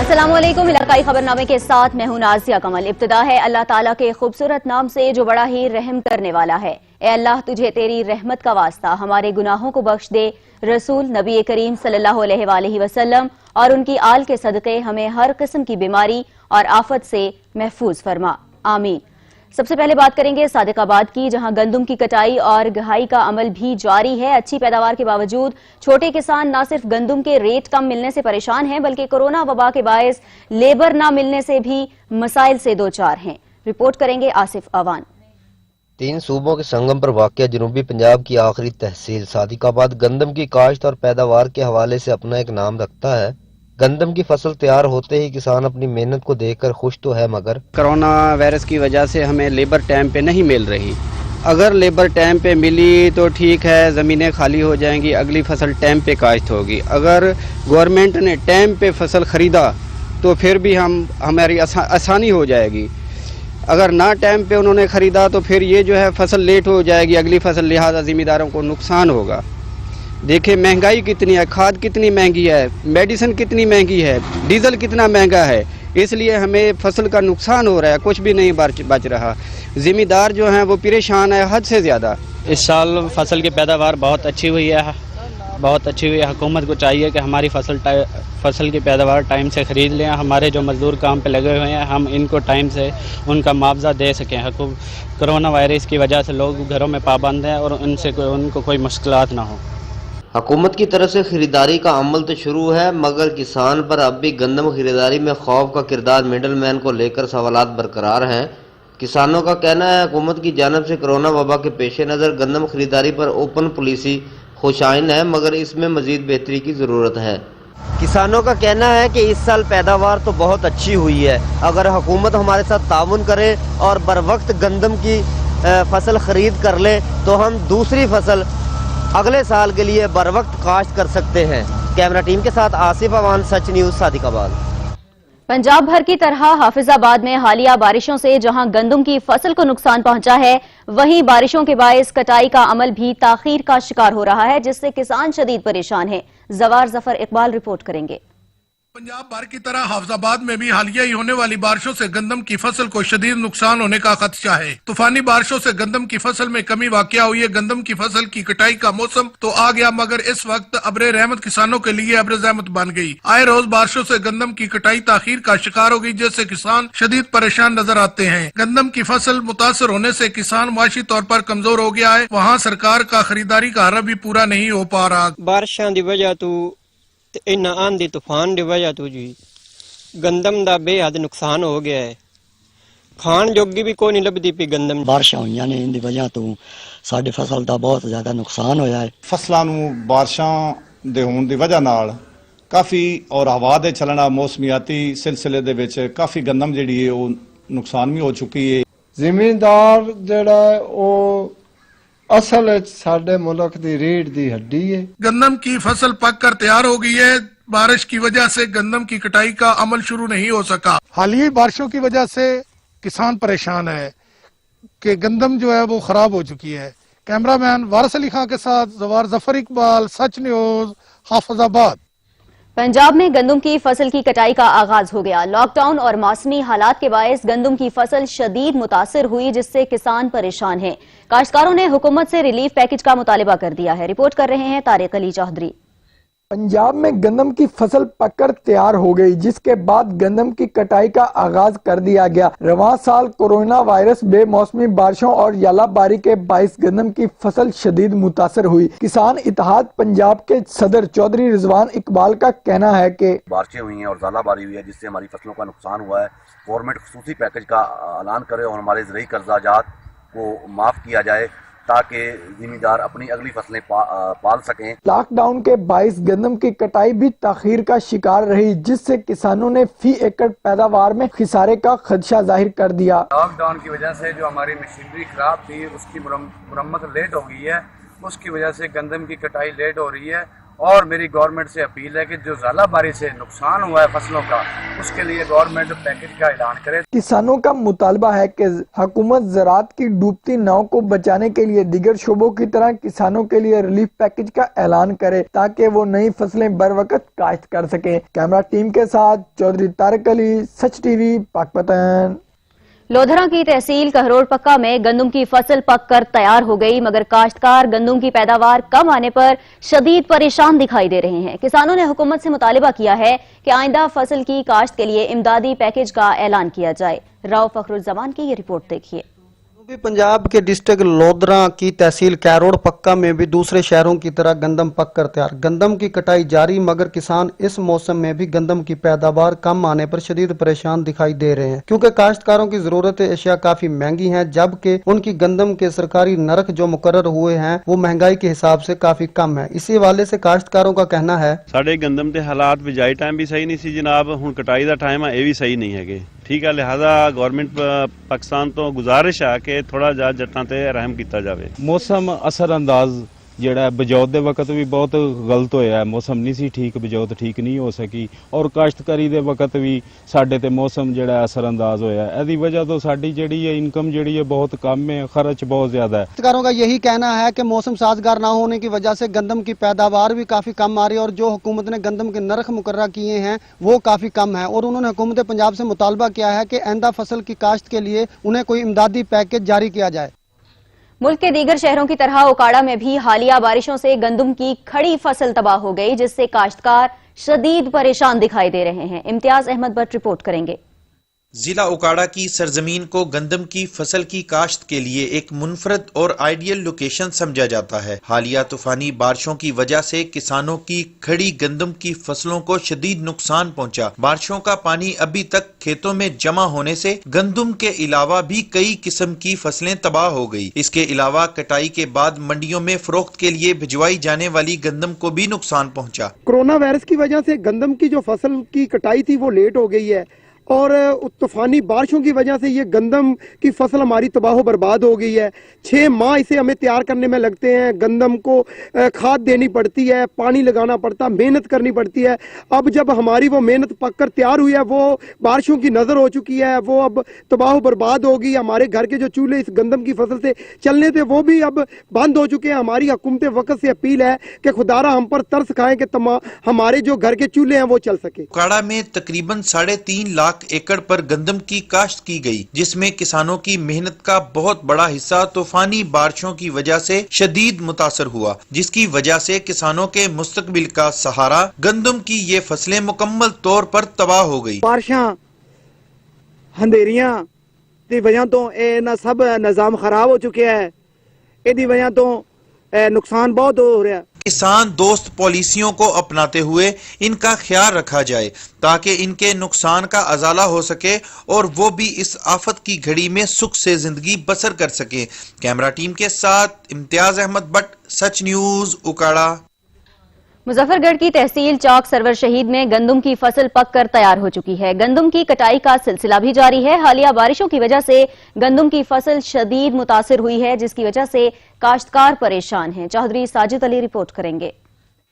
अस्सलाम वालेकुम। इलाकाई खबरनामे के साथ मैं हूं नाज़िया कमल। इब्तिदा है अल्लाह ताला के खूबसूरत नाम से जो बड़ा ही रहम करने वाला है। ए अल्लाह, तुझे तेरी रहमत का वास्ता, हमारे गुनाहों को बख्श दे। रसूल नबी करीम सल्लल्लाहु अलैहि वसल्लम और उनकी आल के सदक़े हमें हर किस्म की बीमारी और आफत से महफूज फरमा, आमीन। सबसे पहले बात करेंगे सादिकाबाद की, जहां गंदम की कटाई और गहाई का अमल भी जारी है। अच्छी पैदावार के बावजूद छोटे किसान न सिर्फ गंदम के रेट कम मिलने से परेशान हैं, बल्कि कोरोना वबा के बायस लेबर न मिलने से भी मसाइल से दो चार हैं। रिपोर्ट करेंगे आसिफ अवान। 3 सूबों के संगम पर वाक़या जनूबी पंजाब की आखिरी तहसील सादिकाबाद गंदम की काश्त और पैदावार के हवाले से अपना एक नाम रखता है। गंदम की फसल तैयार होते ही किसान अपनी मेहनत को देखकर खुश तो है, मगर कोरोना वायरस की वजह से हमें लेबर टाइम पे नहीं मिल रही। अगर लेबर टाइम पे मिली तो ठीक है, ज़मीनें खाली हो जाएंगी, अगली फसल टाइम पे काश्त होगी। अगर गवर्नमेंट ने टाइम पे फसल ख़रीदा तो फिर भी हमारी आसानी हो जाएगी। अगर ना टाइम पे उन्होंने ख़रीदा तो फिर ये जो है फसल लेट हो जाएगी, अगली फसल, लिहाजा ज़मींदारों को नुकसान होगा। देखिए महंगाई कितनी है, खाद कितनी महंगी है, मेडिसिन कितनी महंगी है, डीजल कितना महंगा है, इसलिए हमें फसल का नुकसान हो रहा है, कुछ भी नहीं बच रहा। ज़मींदार जो हैं वो परेशान है हद से ज़्यादा। इस साल फसल की पैदावार बहुत अच्छी हुई है, बहुत अच्छी हुई है। हुकूमत को चाहिए कि हमारी फसल की पैदावार टाइम से ख़रीद लें। हमारे जो मज़दूर काम पे लगे हुए हैं, हम इनको टाइम से उनका मुआवजा दे सकें। कोरोना वायरस की वजह से लोग घरों में पाबंद हैं और उनको कोई मुश्किलात ना हो। हुकूमत की तरफ से खरीदारी का अमल तो शुरू है, मगर किसान पर अब भी गंदम खरीदारी में खौफ का किरदार मिडल मैन को लेकर सवालात बरकरार हैं। किसानों का कहना है हुकूमत की जानिब से कोरोना वबा के पेश नज़र गंदम खरीदारी पर ओपन पॉलिसी खुशाइन है, मगर इसमें मजीद बेहतरी की ज़रूरत है। किसानों का कहना है कि इस साल पैदावार तो बहुत अच्छी हुई है, अगर हुकूमत हमारे साथ ताउन करे और बर वक्त गंदम की फसल खरीद कर ले तो हम दूसरी फसल अगले साल के लिए बर वक्त काश्त कर सकते हैं। कैमरा टीम के साथ आसिफ अवान, सच न्यूज़, सादिकाबाद। पंजाब भर की तरह हाफिजाबाद में हालिया बारिशों से जहां गंदम की फसल को नुकसान पहुंचा है, वहीं बारिशों के बायस कटाई का अमल भी ताखीर का शिकार हो रहा है, जिससे किसान शदीद परेशान है। जवार जफर इकबाल रिपोर्ट करेंगे। पंजाब भर की तरह हाफिजाबाद में भी हालिया ही होने वाली बारिशों से गंदम की फसल को शदीद नुकसान होने का खदशा है। तूफानी बारिशों से गंदम की फसल में कमी वाक़या हुई है। गंदम की फसल की कटाई का मौसम तो आ गया, मगर इस वक्त अब्रे रहमत किसानों के लिए अब्रे रहमत बन गई। आए रोज बारिशों से गंदम की कटाई ताखीर का शिकार हो गई, जिससे किसान शदीद परेशान नजर आते हैं। गंदम की फसल मुतासर होने से किसान माशी तौर पर कमजोर हो गया है। वहाँ सरकार का खरीदारी का हरफ भी पूरा नहीं हो पा रहा। बारिशों की वजह तो इन्ना आंधी तूफान की वजह तो जी गंदम का बेहद नुकसान हो गया है। खान जोगी भी कोई नहीं लभदी पई गंदम। बारिशां होईयां ने, इनकी वजह तो साडी फसल का बहुत ज्यादा नुकसान होया है। फसलों नूं बारिशां दे होण दी वजह नाल काफ़ी और हवा दे चलना मौसमियाती सिलसिले दे विच काफ़ी गंदम जिहड़ी है वो नुकसान भी हो चुकी है। जिमींदार जिहड़ा है वो असल साडे मुल्क दी रीढ़ दी हड्डी है। गंदम की फसल पक कर तैयार हो गई है। बारिश की वजह से गंदम की कटाई का अमल शुरू नहीं हो सका। हालिया बारिशों की वजह से किसान परेशान है कि गंदम जो है वो खराब हो चुकी है। कैमरामैन वारिस अली खां के साथ जवार जफर इकबाल, सच न्यूज़, हाफिजाबाद। पंजाब में गंदम की फसल की कटाई का आगाज हो गया। लॉकडाउन और मौसमी हालात के बायस गंदम की फसल शदीद मुतासिर हुई, जिससे किसान परेशान हैं। काश्तकारों ने हुकूमत से रिलीफ पैकेज का मुतालिबा कर दिया है। रिपोर्ट कर रहे हैं तारिक अली चौधरी। पंजाब में गंदम की फसल पककर तैयार हो गई, जिसके बाद गंदम की कटाई का आगाज कर दिया गया। रवां साल कोरोना वायरस, बेमौसमी बारिशों और यालाबारी के बाइस गंदम की फसल शदीद मुतासर हुई। किसान इत्तेहाद पंजाब के सदर चौधरी रिजवान इकबाल का कहना है कि बारिशें हुई हैं और यालाबारी हुई है, जिससे हमारी फसलों का नुकसान हुआ है। गवर्नमेंट खसूसी पैकेज का ऐलान करे और हमारे ज़रूरी कर्जाजात को माफ किया जाए ताकि जिमींदार अपनी अगली फसलें पाल सकें। लॉकडाउन के बाइस गंदम की कटाई भी ताखीर का शिकार रही, जिससे किसानों ने फी एकड़ पैदावार में खिसारे का खदशा जाहिर कर दिया। लॉकडाउन की वजह से जो हमारी मशीनरी खराब थी उसकी मुरम्मत लेट हो गई है, उसकी वजह से गंदम की कटाई लेट हो रही है और मेरी गवर्नमेंट से अपील है कि जो ज़ालाबारी से नुकसान हुआ है फसलों का, उसके लिए गवर्नमेंट पैकेज का ऐलान करे। किसानों का मुतालबा है कि हुकूमत ज़राअत की डूबती नाव को बचाने के लिए दीगर शोबों की तरह किसानों के लिए रिलीफ पैकेज का ऐलान करे ताकि वो नई फसलें बर वक्त काश्त कर सकें। कैमरा टीम के साथ चौधरी तारक अली, सच टीवी, पाकपतन। लोधरा की तहसील कहरोड़ पक्का में गंदम की फसल पक कर तैयार हो गई, मगर काश्तकार गंदम की पैदावार कम आने पर शदीद परेशान दिखाई दे रहे हैं। किसानों ने हुकूमत से मुतालिबा किया है कि आइंदा फसल की काश्त के लिए इमदादी पैकेज का ऐलान किया जाए। राव फखरुज्जमान की ये रिपोर्ट देखिए। जनूबी पंजाब के डिस्ट्रिक्ट लोधरा की तहसील कैरोड़ पक्का में भी दूसरे शहरों की तरह गंदम पक कर तैयार। गंदम की कटाई जारी, मगर किसान इस मौसम में भी गंदम की पैदावार कम आने पर शदीद परेशान दिखाई दे रहे हैं, क्योंकि काश्तकारों की जरूरत अशिया काफी महंगी हैं, जबकि उनकी गंदम के सरकारी नरख जो मुकर्रर हुए हैं वो महंगाई के हिसाब से काफी कम है। इसी हवाले से काश्तकारों का कहना है, साढ़े गंदम के हालात बिजाई टाइम भी सही नहीं सी जनाब, हुण कटाई का टाइम है, ये भी सही नहीं है। ठीक है, लिहाजा गवर्नमेंट पाकिस्तान तो गुजारिश है कि थोड़ा जिहा जट्टां ते रहम किया जाए। मौसम असर अंदाज ਜਿਹੜਾ ਬਜੌਤ ਦੇ ਵਕਤ ਵੀ ਬਹੁਤ ਗਲਤ ਹੋਇਆ, ਮੌਸਮ ਨਹੀਂ ਸੀ ਠੀਕ, ਬਜੌਤ ਠੀਕ ਨਹੀਂ ਹੋ ਸਕੀ, ਔਰ ਕਾਸ਼ਤਕਾਰੀ ਦੇ ਵਕਤ ਵੀ ਸਾਡੇ ਤੇ ਮੌਸਮ ਜਿਹੜਾ ਅਸਰ ਅੰਦਾਜ਼ ਹੋਇਆ। ਇਹਦੀ ਵਜ੍ਹਾ ਤੋਂ ਸਾਡੀ ਜਿਹੜੀ ਹੈ ਇਨਕਮ ਜਿਹੜੀ ਹੈ ਬਹੁਤ कम है, खर्च बहुत ज्यादा है। काश्तकारों का यही कहना है कि मौसम साजगार ना होने की वजह से गंदम की पैदावार भी काफी कम आ रही है, और जो हुकूमत ने गंदम के नरख मुकर्रर किए हैं वो काफी कम है, और उन्होंने हुकूमत पंजाब से मुतालबा किया है कि आइंदा फसल की काश्त के लिए उन्हें कोई इमदादी पैकेज जारी किया जाए। मुल्क के दीगर शहरों की तरह उकाड़ा में भी हालिया बारिशों से गंदम की खड़ी फसल तबाह हो गई, जिससे काश्तकार शदीद परेशान दिखाई दे रहे हैं। इम्तियाज अहमद भट्ट रिपोर्ट करेंगे। जिला उकाड़ा की सरजमीन को गंदम की फसल की काश्त के लिए एक मुनफरद और आइडियल लोकेशन समझा जाता है। हालिया तूफानी बारिशों की वजह से किसानों की खड़ी गंदम की फसलों को शदीद नुकसान पहुंचा। बारिशों का पानी अभी तक खेतों में जमा होने से गंदम के अलावा भी कई किस्म की फसलें तबाह हो गई। इसके अलावा कटाई के बाद मंडियों में फरोख्त के लिए भिजवाई जाने वाली गंदम को भी नुकसान पहुंचा। कोरोना वायरस की वजह से गंदम की जो फसल की कटाई थी वो लेट हो गई है, और तूफानी बारिशों की वजह से ये गंदम की फसल हमारी तबाह बर्बाद हो गई है। 6 माह इसे हमें तैयार करने में लगते हैं, गंदम को खाद देनी पड़ती है, पानी लगाना पड़ता है, मेहनत करनी पड़ती है। अब जब हमारी वो मेहनत पककर तैयार हुई है, वो बारिशों की नज़र हो चुकी है, वो अब तबाह बर्बाद होगी। हमारे घर के जो चूल्हे इस गंदम की फसल से चलने थे वो भी अब बंद हो चुके हैं। हमारी हुकूमत वक्त से अपील है कि खुदारा हम पर तरस खाएं कि हमारे जो घर के चूल्हे हैं वो चल सके। उकाड़ा में तकरीबन 3.5 लाख एकड़ पर गंदम की काश्त की गई, जिसमें किसानों की मेहनत का बहुत बड़ा हिस्सा तूफानी बारिशों की वजह से शदीद मुतासर हुआ, जिसकी वजह से किसानों के मुस्तकबिल का सहारा गंदम की ये फसलें मुकम्मल तौर पर तबाह हो गई। बारिशां अंधेरियां दी वजह तो ये सब निजाम खराब हो चुके हैं, इहदी वजह तो नुकसान बहुत हो रहा है। किसान दोस्त पॉलिसियों को अपनाते हुए इनका ख्याल रखा जाए ताकि इनके नुकसान का अजाला हो सके और वो भी इस आफत की घड़ी में सुख से जिंदगी बसर कर सके। कैमरा टीम के साथ इम्तियाज अहमद भट्ट, सच न्यूज, उकाड़ा। मुजफ्फरगढ़ की तहसील चौक सरवर शहीद में गंदम की फसल पक कर तैयार हो चुकी है। गंदम की कटाई का सिलसिला भी जारी है। हालिया बारिशों की वजह से गंदम की फसल शदीद मुतासिर हुई है, जिसकी वजह से काश्तकार परेशान हैं। चौधरी साजिद अली रिपोर्ट करेंगे।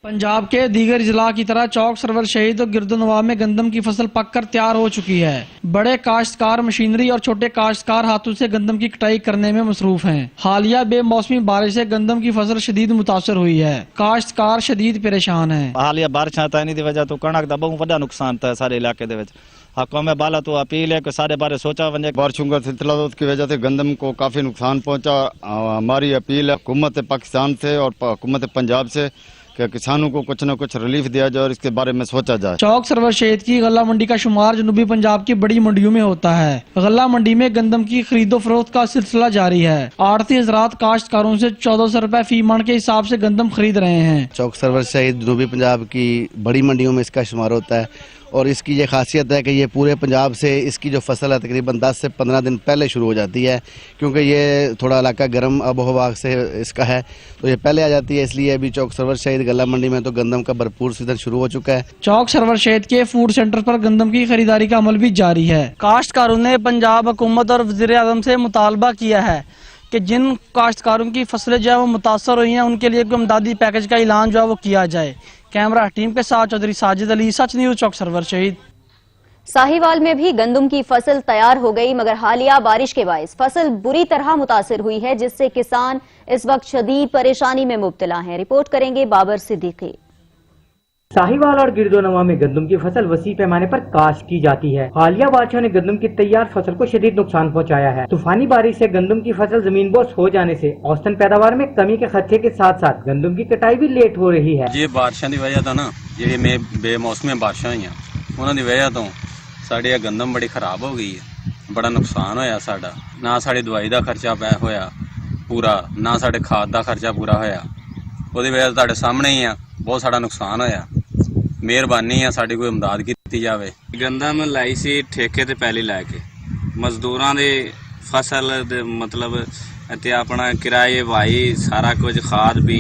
पंजाब के दीगर जिला की तरह चौक सरवर शहीद और गिरदनवा में गंदम की फसल पककर तैयार हो चुकी है। बड़े काश्तकार मशीनरी और छोटे काश्तकार हाथों से गंदम की कटाई करने में मसरूफ हैं। हालिया बेमौसमी बारिश से गंदम की फसल शदीद मुतासर हुई है। काश्तकार शदीद परेशान है। हालिया बारिश की वजह तो कणक का बहुत बड़ा नुकसान था सारे इलाके दे विच। हुकूमत बाला तो अपील है कि सारे बारे सोचा वने। बारिशों का सिलसिला की वजह से गंदम को काफी नुकसान पहुंचा। हमारी अपील है हुकूमत पाकिस्तान से और हुकूमत पंजाब से कि किसानों को कुछ न कुछ रिलीफ दिया जाए और इसके बारे में सोचा जाए। चौक सरवर शहीद की गल्ला मंडी का शुमार जनूबी पंजाब की बड़ी मंडियों में होता है। गल्ला मंडी में गंदम की खरीदो फरोख्त का सिलसिला जारी है। आड़ती हजरात काश्तकारों से 1400 रुपए फी मन के हिसाब से गंदम खरीद रहे हैं। चौक सरवर शहीद जनूबी पंजाब की बड़ी मंडियों में इसका शुमार होता है, और इसकी ये खासियत है कि ये पूरे पंजाब से इसकी जो फसल है तकरीबन 10 से 15 दिन पहले शुरू हो जाती है, क्योंकि ये थोड़ा इलाका गर्म आबोहवा से इसका है, तो ये पहले आ जाती है। इसलिए अभी चौक सरवर शहीद गल्ला मंडी में तो गंदम का भरपूर सीजन शुरू हो चुका है। चौक सरवर शहीद के फूड सेंटर पर गंदम की खरीदारी का अमल भी जारी है। काश्तकारों ने पंजाब हुकूमत और वज़ीर आज़म से मुतालबा किया है कि जिन काश्तकारों की फसलें जो है वो मुतासर हुई हैं उनके लिए कोई इमदादी पैकेज का ऐलान जो है वो किया जाए। कैमरा टीम के साथ चौधरी साजिद अली, सच न्यूज़, चौक सरवर शहीद। साहिवाल में भी गंदम की फसल तैयार हो गई, मगर हालिया बारिश के बायस फसल बुरी तरह मुतासिर हुई है, जिससे किसान इस वक्त शदीद परेशानी में मुब्तला हैं। रिपोर्ट करेंगे बाबर सिद्दीकी। साहिवाल और गिरदोनवा में गंदम की फसल वसी पैमाने पर काश्त की जाती है। हालिया बारिशों ने गंदम की तैयार फसल को शदीद नुकसान पहुंचाया है। तूफानी बारिश से गंदम की फसल जमीन बोस हो जाने से औसतन पैदावार में कमी के खदशे के साथ साथ गंदम की कटाई भी लेट हो रही है। ये बारिशों की वजह तो ना जी बेमौसमी बारिशें हुई उन्होंने वजह तो साड़ी गंदम बड़ी खराब हो गई है, बड़ा नुकसान होया साडा। ना साड़ी दवाई का खर्चा होया पूरा, ना साढ़े खाद का खर्चा पूरा होया। ਉਹਦੀ ਵਜ੍ਹਾ ਤੁਹਾਡੇ ਸਾਹਮਣੇ ਹੀ ਆ ਬਹੁਤ ਸਾਡਾ ਨੁਕਸਾਨ ਹੋਇਆ। ਮਿਹਰਬਾਨੀ ਆ ਸਾਡੀ ਕੋਈ ਇਮਦਾਦ ਕੀਤੀ ਜਾਵੇ। ਗੰਦਮ ਲਾਈ ਸੀ ਠੇਕੇ ਤੇ ਪਹਿਲੀ ਲੈ ਕੇ, ਮਜ਼ਦੂਰਾਂ ਦੇ ਫਸਲ ਦੇ ਮਤਲਬ ਤੇ ਆਪਣਾ ਕਿਰਾਏ ਵਾਈ ਸਾਰਾ ਕੁਝ ਖਾਦ ਵੀ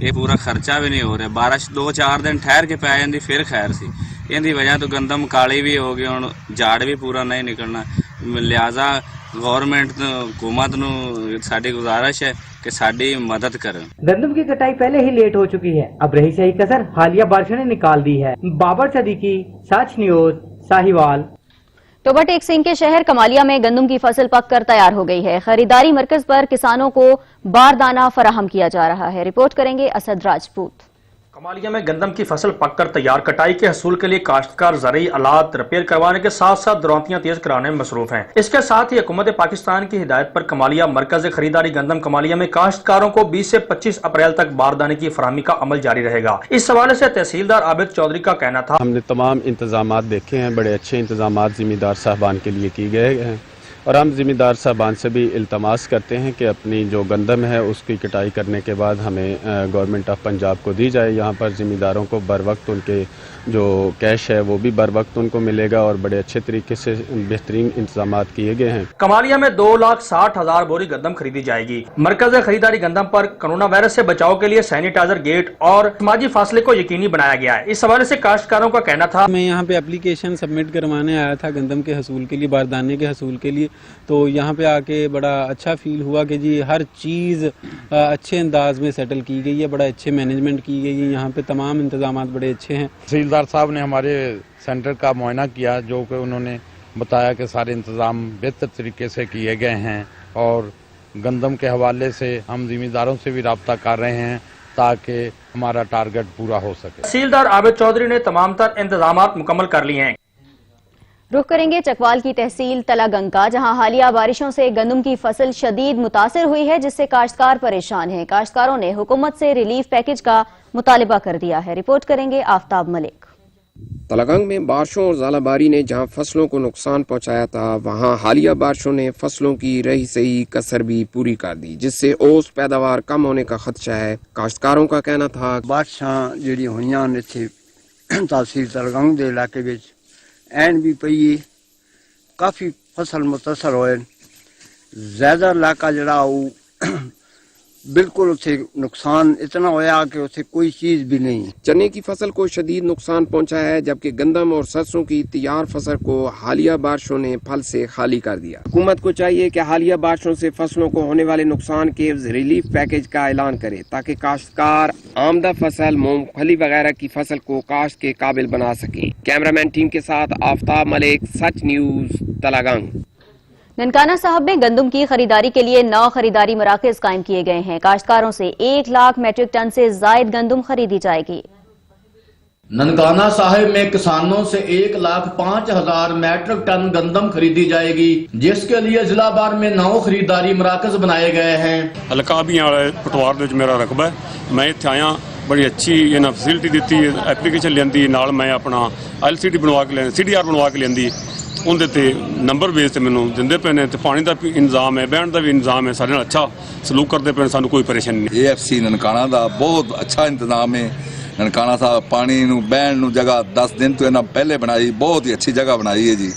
ਇਹ ਪੂਰਾ ਖਰਚਾ ਵੀ ਨਹੀਂ ਹੋ ਰਿਹਾ। ਬਾਰਿਸ਼ 2-4 ਦਿਨ ਠਹਿਰ ਕੇ ਪੈ ਜਾਂਦੀ ਫਿਰ ਖੈਰ ਸੀ। ਇਹਦੀ ਵਜ੍ਹਾ ਤੋਂ ਗੰਦਮ ਕਾਲੀ ਵੀ ਹੋ ਗਈ, ਹੁਣ ਝਾੜ ਵੀ ਪੂਰਾ ਨਹੀਂ ਨਿਕਲਣਾ। ਲਿਹਾਜ਼ਾ गवर्नमेंट हुकूमत नूं साडी गुजारिश है कि साडी मदद करें। गंदम की कटाई पहले ही लेट हो चुकी है, अब रही सही कसर हालिया बारिशों ने निकाल दी है। बाबर सिद्दीकी, सच न्यूज़, साहिवाल। तो बटेक सिंह के शहर कमालिया में गंदम की फसल पककर तैयार हो गई है। खरीदारी मरकज पर किसानों को बारदाना फराहम किया जा रहा है। रिपोर्ट करेंगे असद राजपूत। कमालिया में गंदम की फसल पककर तैयार, कटाई के हसूल के लिए काश्तकार ज़रूरी आलात रिपेयर करवाने के साथ साथ दरौंतियां तेज कराने में मसरूफ हैं। इसके साथ ही हुकूमत पाकिस्तान की हिदायत पर कमालिया मरकज खरीदारी गंदम कमालिया में काश्तकारों को 20 से 25 अप्रैल तक बारदाने की फराहमी का अमल जारी रहेगा। इस हवाले से तहसीलदार आबिद चौधरी का कहना था, हमने तमाम इंतजाम देखे हैं, बड़े अच्छे इंतजाम जिम्मेदार साहबान के लिए किए गए हैं और हम ज़िम्मेदार साहबान से भी इल्तमास करते हैं कि अपनी जो गंदम है उसकी कटाई करने के बाद हमें गवर्नमेंट ऑफ पंजाब को दी जाए। यहाँ पर ज़िम्मेदारों को बर वक्त उनके जो कैश है वो भी बर वक्त उनको मिलेगा और बड़े अच्छे तरीके से बेहतरीन इंतजाम किए गए हैं। कमालिया में 2,60,000 बोरी गंदम खरीदी जाएगी। मरकज खरीदारी गंदम पर कोरोना वायरस से बचाव के लिए सैनिटाइजर गेट और समाजी फासले को यकीनी बनाया गया है। इस हवाले से काश्तकारों का कहना था, मैं यहाँ पे एप्लीकेशन सबमिट करवाने आया था गंदम के हसूल के लिए, बारदाने के हसूल के लिए, तो यहाँ पे आके बड़ा अच्छा फील हुआ कि जी हर चीज़ अच्छे अंदाज में सेटल की गई है, बड़ा अच्छे मैनेजमेंट की गई है। यहाँ पे तमाम इंतजाम बड़े अच्छे हैं। तहसीलदार साहब ने हमारे सेंटर का मुआयना किया, जो कि उन्होंने बताया कि सारे इंतज़ाम बेहतर तरीके से किए गए हैं और गंदम के हवाले से हम ज़िम्मेदारों से भी रब्ता कर रहे हैं ताकि हमारा टारगेट पूरा हो सके। तहसीलदार आबिद चौधरी ने तमाम तर इंतजाम मुकम्मल कर लिए हैं। रुख करेंगे चकवाल की तहसील तलागंग का, जहां हालिया बारिशों से गंदम की फसल शदीद मुतासिर हुई है, जिससे काश्तकार परेशान हैं। काश्तकारों ने हुकूमत से रिलीफ पैकेज का मुतालिबा कर दिया है। रिपोर्ट करेंगे आफ्ताब मलिक। तलागंग में बारिशों और ज़ालाबारी ने जहां फसलों को नुकसान पहुंचाया था, वहां हालिया बारिशों ने फसलों की रही सही कसर भी पूरी कर दी, जिससे औसत पैदावार कम होने का खदशा है। काश्तकारों का कहना था, बारिशां जिहड़ियां होईयां ने इत्थे तहसील तलागंग दे इलाके विच एन भी पई काफ़ी फसल मुतासर होए। ज़्यादा इलाका जड़ा बिल्कुल उसे नुकसान इतना होया कि उसे कोई चीज भी नहीं। चने की फसल को शदीद नुकसान पहुंचा है, जबकि गंदम और सरसों की तैयार फसल को हालिया बारिशों ने फल से खाली कर दिया। हुकूमत को चाहिए कि हालिया बारिशों से फसलों को होने वाले नुकसान के रिलीफ पैकेज का ऐलान करे, ताकि काश्तकार आमदा फसल, मूंगफली वगैरह की फसल को काश्त के काबिल बना सके। कैमरामैन टीम के साथ आफ्ताब मलिक, सच न्यूज़, तलागंग। ननकाना साहब में गंदम की खरीदारी के लिए 9 खरीदारी मराकज कायम किए गए हैं। काश्तकारों से 1 लाख मेट्रिक टन से जायद गंदम खरीदी जाएगी। ननकाना साहिब में किसानों से 1,05,000 मैट्रिक टन गंदम खरीदी जाएगी, जिसके लिए जिला बार में 9 खरीदारी मराकज बनाए गए हैं। हल्का भी पटवार दे मेरा रकबा है, मैं इत्थे आया, बड़ी अच्छी इन्हें फैसिलिटी दी, एप्लीकेशन लियांदी, नाल मैं अपना LCD बनवा के CDR बनवा के लियांदी, उनके ते नंबर बेस से मैनू दिंदे पे ने, पानी का भी इंतजाम है, बहन का भी इंतजाम है, सारे अच्छा सलूक करते पे, सानू कोई परेशानी नहीं। AFC ननकाना का बहुत अच्छा इंतजाम है। ननकाना साहब पानी नू बहन नू जगह 10 दिन तो इन्हें पहले बनाई, बहुत ही अच्छी जगह बनाई है जी,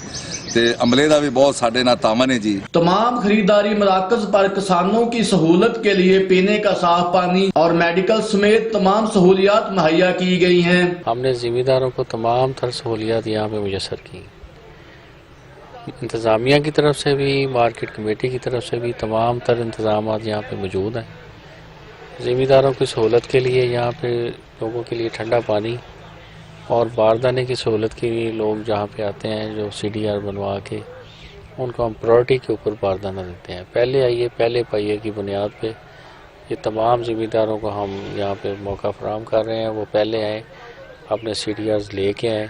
ते अमले का भी बहुत साढ़े नाल तामन है जी। तमाम खरीदारी मराकज पर किसानों की सहूलत के लिए पीने का साफ पानी और मेडिकल समेत तमाम सहूलियात मुहैया की गई हैं। हमने जिम्मेदारों को तमाम तर सहूलियात यहाँ पे मुयसर की। انتظامیہ کی طرف سے بھی مارکیٹ کمیٹی کی طرف سے بھی تمام تر انتظامات یہاں پہ موجود ہیں. زمینداروں کی سہولت کے لیے یہاں پہ لوگوں کے لیے ٹھنڈا پانی اور باردانے کی سہولت کے لیے لوگ جہاں پہ آتے ہیں جو CDR بنوا کے ان کو ہم پرائورٹی کے اوپر باردانہ دیتے ہیں. پہلے آئیے پہلے پائیے کی بنیاد پہ یہ تمام زمینداروں کو ہم یہاں پہ موقع فراہم کر رہے ہیں. وہ پہلے آئیں اپنے CDRs لے کے آئیں,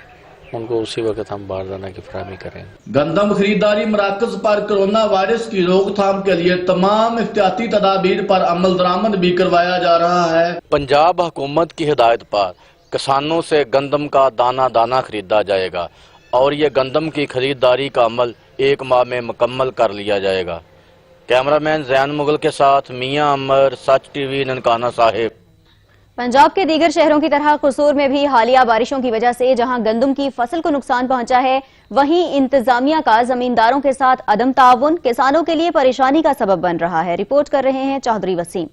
ان کو اسی وقت ہم باردانہ کی فراہمی کریں. گندم خریداری مراکز پر کرونا وائرس کی روک تھام کے لیے تمام احتیاطی تدابیر پر عمل درآمد بھی کروایا جا رہا ہے. پنجاب حکومت کی ہدایت پر کسانوں سے گندم کا دانہ دانہ خریدا جائے گا اور یہ گندم کی خریداری کا عمل 1 ماہ میں مکمل کر لیا جائے گا. کیمرامین زین مغل کے ساتھ میاں عمر, سچ ٹی وی, ننکانہ صاحب. پنجاب کے دیگر شہروں کی طرح قصور میں بھی حالیہ بارشوں کی وجہ سے جہاں گندم کی فصل کو نقصان پہنچا ہے, وہیں انتظامیہ کا زمینداروں کے ساتھ عدم تعاون کسانوں کے لیے پریشانی کا سبب بن رہا ہے. رپورٹ کر رہے ہیں چودھری وسیم.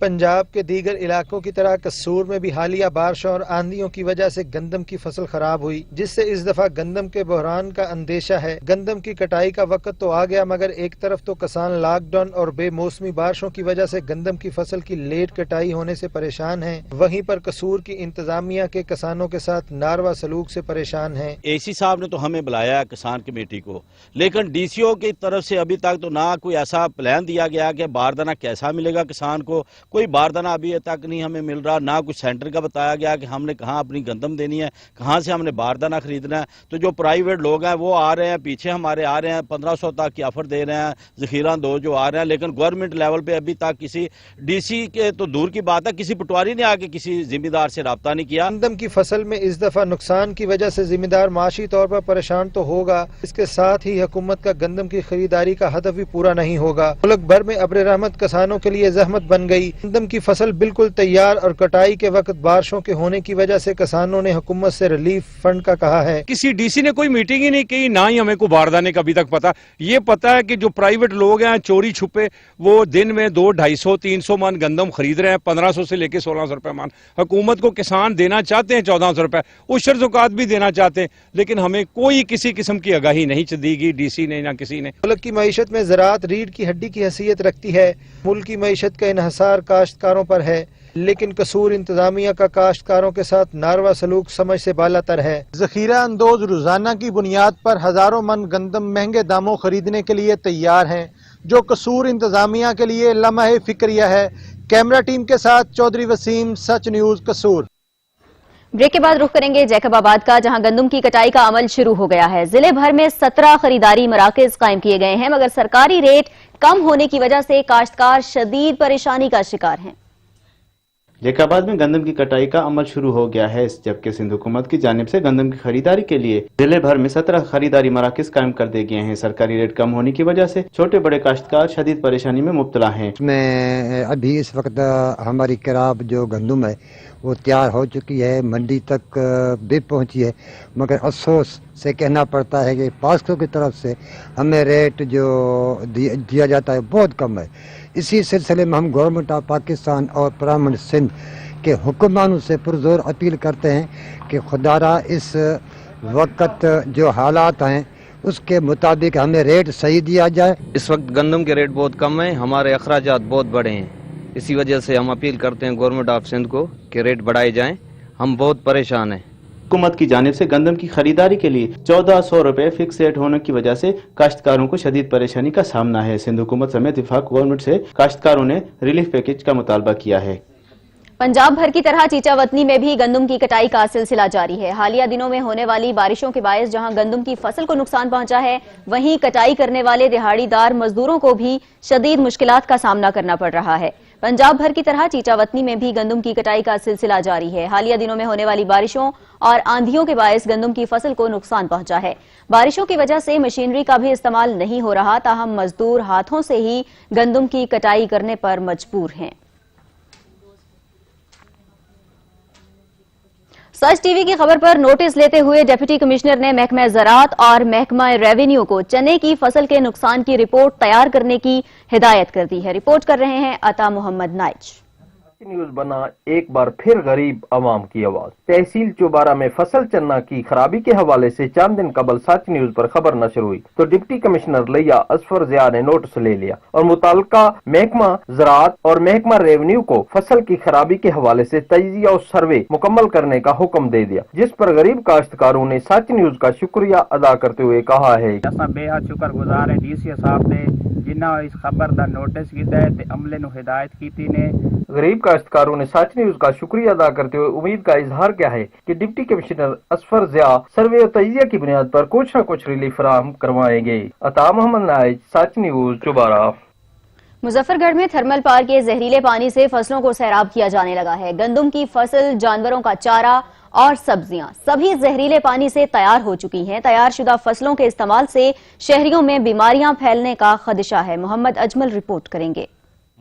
پنجاب کے دیگر علاقوں کی طرح قصور میں بھی حالیہ بارشوں اور آندھیوں کی وجہ سے گندم کی فصل خراب ہوئی, جس سے اس دفعہ گندم کے بحران کا اندیشہ ہے. گندم کی کٹائی کا وقت تو آ گیا, مگر ایک طرف تو کسان لاک ڈاؤن اور بے موسمی بارشوں کی وجہ سے گندم کی فصل کی لیٹ کٹائی ہونے سے پریشان ہیں. وہیں پر قصور کی انتظامیہ کے کسانوں کے ساتھ ناروا سلوک سے پریشان ہیں. AC صاحب نے تو ہمیں بلایا ہے کسان کمیٹی کو, لیکن DCO کی طرف سے ابھی تک تو نہ کوئی ایسا پلان دیا گیا کہ باردانہ کیسا ملے گا کسان کو. کوئی باردانہ ابھی تک نہیں ہمیں مل رہا, نہ کچھ سینٹر کا بتایا گیا کہ ہم نے کہاں اپنی گندم دینی ہے, کہاں سے ہم نے باردانہ خریدنا ہے. تو جو پرائیویٹ لوگ ہیں وہ آ رہے ہیں, پیچھے ہمارے آ رہے ہیں, 1500 تک کی آفر دے رہے ہیں, ذخیرہ دو جو آ رہے ہیں, لیکن گورنمنٹ لیول پہ ابھی تک کسی DC کے تو دور کی بات ہے, کسی پٹواری نے آ کے کسی ذمہ دار سے رابطہ نہیں کیا. گندم کی فصل میں اس دفعہ نقصان کی وجہ سے ذمہ دار معاشی طور پر پریشان تو ہوگا, اس کے ساتھ ہی حکومت کا گندم کی خریداری کا ہدف بھی پورا نہیں ہوگا. ملک بھر میں ابر رحمت کسانوں کے لیے زحمت بن گئی. گندم کی فصل بالکل تیار اور کٹائی کے وقت بارشوں کے ہونے کی وجہ سے کسانوں نے حکومت سے ریلیف فنڈ کا کہا ہے. کسی DC نے کوئی میٹنگ ہی نہیں کی, نہ ہی ہمیں کو باردانے کا ابھی تک پتا. یہ پتا ہے کہ جو پرائیویٹ لوگ ہیں چوری چھپے وہ دن میں 200-250-300 من گندم خرید رہے ہیں, 1500 سے لے کے 1600 روپے من. حکومت کو کسان دینا چاہتے ہیں 1400 روپے, عشر زکات بھی دینا چاہتے ہیں, لیکن ہمیں کوئی کسی قسم کی آگاہی نہیں دی گئی DC نے نہ کسی نے. ملک کی معیشت میں زراعت ریڑھ کی ہڈی کی حیثیت رکھتی ہے. ملک کی معیشت کا انحصار کاشتکاروں پر ہے, لیکن قصور انتظامیہ کا کاشتکاروں کے ساتھ ناروا سلوک سمجھ سے بالا تر ہے. ذخیرہ اندوز روزانہ کی بنیاد پر ہزاروں من گندم مہنگے داموں خریدنے کے لیے تیار ہیں, جو قصور انتظامیہ کے لیے لمحہ فکریہ ہے. کیمرہ ٹیم کے ساتھ چودھری وسیم, سچ نیوز, قصور. بریک کے بعد رخ کریں گے جیکب آباد کا, جہاں گندم کی کٹائی کا عمل شروع ہو گیا ہے. ضلع بھر میں 17 خریداری مراکز قائم کیے گئے ہیں, مگر سرکاری ریٹ کم ہونے کی وجہ سے کاشتکار شدید پریشانی کا شکار ہیں. جیکب آباد میں گندم کی کٹائی کا عمل شروع ہو گیا ہے, جبکہ سندھ حکومت کی جانب سے گندم کی خریداری کے لیے ضلع بھر میں 17 خریداری مراکز قائم کر دیے گئے ہیں. سرکاری ریٹ کم ہونے کی وجہ سے چھوٹے بڑے کاشتکار شدید پریشانی میں مبتلا ہیں. میں ابھی اس وقت ہماری کراب جو گندم ہے وہ تیار ہو چکی ہے, منڈی تک بھی پہنچی ہے, مگر افسوس سے کہنا پڑتا ہے کہ پاسکو کی طرف سے ہمیں ریٹ جو دیا جاتا ہے بہت کم ہے. اسی سلسلے میں ہم گورنمنٹ آف پاکستان اور پارلیمنٹ سندھ کے حکمرانوں سے پرزور اپیل کرتے ہیں کہ خدا را اس وقت جو حالات ہیں اس کے مطابق ہمیں ریٹ صحیح دیا جائے. اس وقت گندم کے ریٹ بہت کم ہیں, ہمارے اخراجات بہت بڑے ہیں, اسی وجہ سے ہم اپیل کرتے ہیں گورنمنٹ آف سندھ کو کہ ریٹ بڑھائے جائیں, ہم بہت پریشان ہیں. حکومت کی جانب سے گندم کی خریداری کے لیے 1400 روپے فکس ریٹ ہونے کی وجہ سے کاشتکاروں کو شدید پریشانی کا سامنا ہے. سندھ حکومت سمیت وفاق گورنمنٹ سے کاشتکاروں نے ریلیف پیکج کا مطالبہ کیا ہے. پنجاب بھر کی طرح چیچا وطنی میں بھی گندم کی کٹائی کا سلسلہ جاری ہے. حالیہ دنوں میں ہونے والی بارشوں کے باعث جہاں گندم کی فصل کو نقصان پہنچا ہے, وہیں کٹائی کرنے والے دہاڑی دار مزدوروں کو بھی شدید مشکلات کا سامنا کرنا پڑ رہا ہے. پنجاب بھر کی طرح چیچا وطنی میں بھی گندم کی کٹائی کا سلسلہ جاری ہے. حالیہ دنوں میں ہونے والی بارشوں اور آندھیوں کے باعث گندم کی فصل کو نقصان پہنچا ہے. بارشوں کی وجہ سے مشینری کا بھی استعمال نہیں ہو رہا, تاہم مزدور ہاتھوں سے ہی گندم کی کٹائی کرنے پر مجبور ہیں. سچ ٹی وی کی خبر پر نوٹس لیتے ہوئے ڈپٹی کمشنر نے محکمہ زراعت اور محکمہ ریونیو کو چنے کی فصل کے نقصان کی رپورٹ تیار کرنے کی ہدایت کر دی ہے. رپورٹ کر رہے ہیں عطا محمد نائچ. न्यूज बना एक बार फिर गरीब आवाम की आवाज। तहसील चौबारा में फसल चन्ना की खराबी के हवाले से चंद दिन कबल सच न्यूज पर खबर नशर हुई तो डिप्टी कमिश्नर लिया असफर ज़िया ने नोटिस ले लिया और मुताल्लिका महकमा ज़राअत और महकमा रेवेन्यू को फसल की खराबी के हवाले से तजिया और सर्वे मुकम्मल करने का हुक्म दे दिया, जिस पर गरीब काश्तकारों ने सच न्यूज का शुक्रिया अदा करते हुए कहा है बेहद शुक्रगुजार है डीसी साहब ने जिन्हों इस खबर का नोटिस किया है ते अमले नूं हिदायत की ने। गरीब काश्तकारों ने सच न्यूज का शुक्रिया अदा करते हुए उम्मीद का इजहार किया है कि डिप्टी कमिश्नर असफर ज़िया सर्वे और तजिया की बुनियाद पर कुछ न कुछ रिलीफ फराहम करवाएंगे। अता मोहम्मद नाइज, सच न्यूज चौबारा। मुजफ्फरगढ़ में थर्मल पावर के जहरीले पानी से फसलों को सैराब किया जाने लगा है। गंदम की फसल, जानवरों का चारा और सब्जियां सभी जहरीले पानी से तैयार हो चुकी हैं। तैयार शुदा फसलों के इस्तेमाल से शहरियों में बीमारियां फैलने का खदशा है। मोहम्मद अजमल रिपोर्ट करेंगे।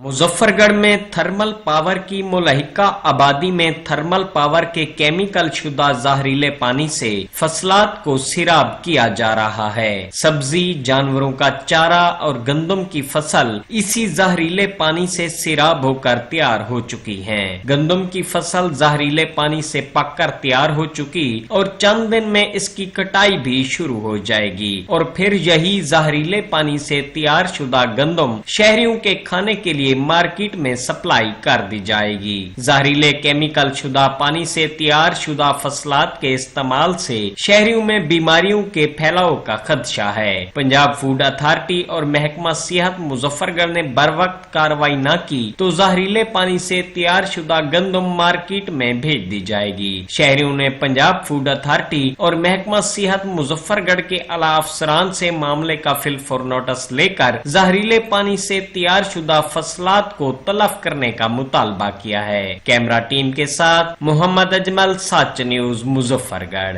मुजफ्फरगढ़ में थर्मल पावर की मुलहिका आबादी में थर्मल पावर के केमिकल शुदा जहरीले पानी से फसलात को सिराब किया जा रहा है। सब्जी, जानवरों का चारा और गंदम की फसल इसी जहरीले पानी से सिराब होकर तैयार हो चुकी हैं। गंदम की फसल जहरीले पानी से पककर तैयार हो चुकी और चंद दिन में इसकी कटाई भी शुरू हो जाएगी और फिर यही जहरीले पानी से तैयार शुदा गंदम शहरियों के खाने के लिए मार्केट में सप्लाई कर दी जाएगी। जहरीले केमिकल शुदा पानी से तैयार शुदा फसलात के इस्तेमाल से शहरियों में बीमारियों के फैलाव का खदशा है। पंजाब फूड अथॉरिटी और महकमा सेहत मुजफ्फरगढ़ ने बर वक्त कार्रवाई न की तो जहरीले पानी से तैयार शुदा गंदम मार्केट में भेज दी जाएगी। शहरियों ने पंजाब फूड अथॉरिटी और महकमा सेहत मुजफ्फरगढ़ के आला अफसरान से मामले का फिलफौर नोटिस लेकर जहरीले पानी से तैयार शुदा फसलात को तलफ करने का मुतालबा किया है। कैमरा टीम के साथ मोहम्मद अजमल, सच न्यूज मुजफ्फरगढ़।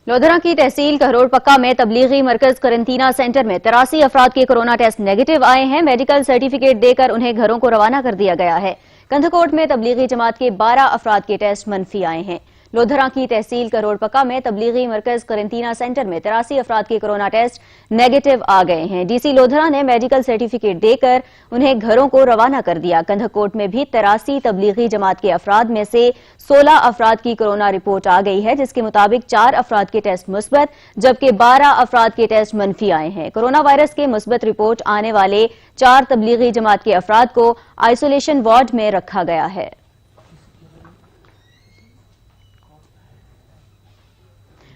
लोधरा की तहसील कहरोड़ पक्का में तबलीगी मरकज करंटीना सेंटर में 83 अफराद के कोरोना टेस्ट नेगेटिव आए हैं। मेडिकल सर्टिफिकेट देकर उन्हें घरों को रवाना कर दिया गया है। कंधकोट में तबलीगी जमात के 12 अफराद के टेस्ट मनफी आए हैं। लोधरा की तहसील करोड़ पक्का में तबलीगी मरकज करंटीना सेंटर में 83 अफराद के कोरोना टेस्ट नेगेटिव आ गए हैं। डीसी लोधरा ने मेडिकल सर्टिफिकेट देकर उन्हें घरों को रवाना कर दिया। कंधकोट में भी 83 तबलीगी जमात के अफराद में से 16 अफराद की कोरोना रिपोर्ट आ गई है, जिसके मुताबिक 4 अफराद के टेस्ट मुस्बत जबकि 12 अफराद के टेस्ट मनफी आए हैं। कोरोना वायरस के मुस्बत रिपोर्ट आने वाले 4 तबलीगी जमात के अफराद को आइसोलेशन वार्ड में रखा गया है।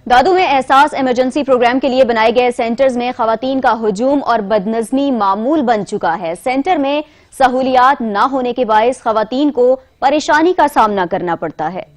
दादू में एहसास इमरजेंसी प्रोग्राम के लिए बनाए गए सेंटर्स में खवातीन का हुजूम और बदनज़मी मामूल बन चुका है। सेंटर में सहूलियात न होने के बायस खवातीन को परेशानी का सामना करना पड़ता है।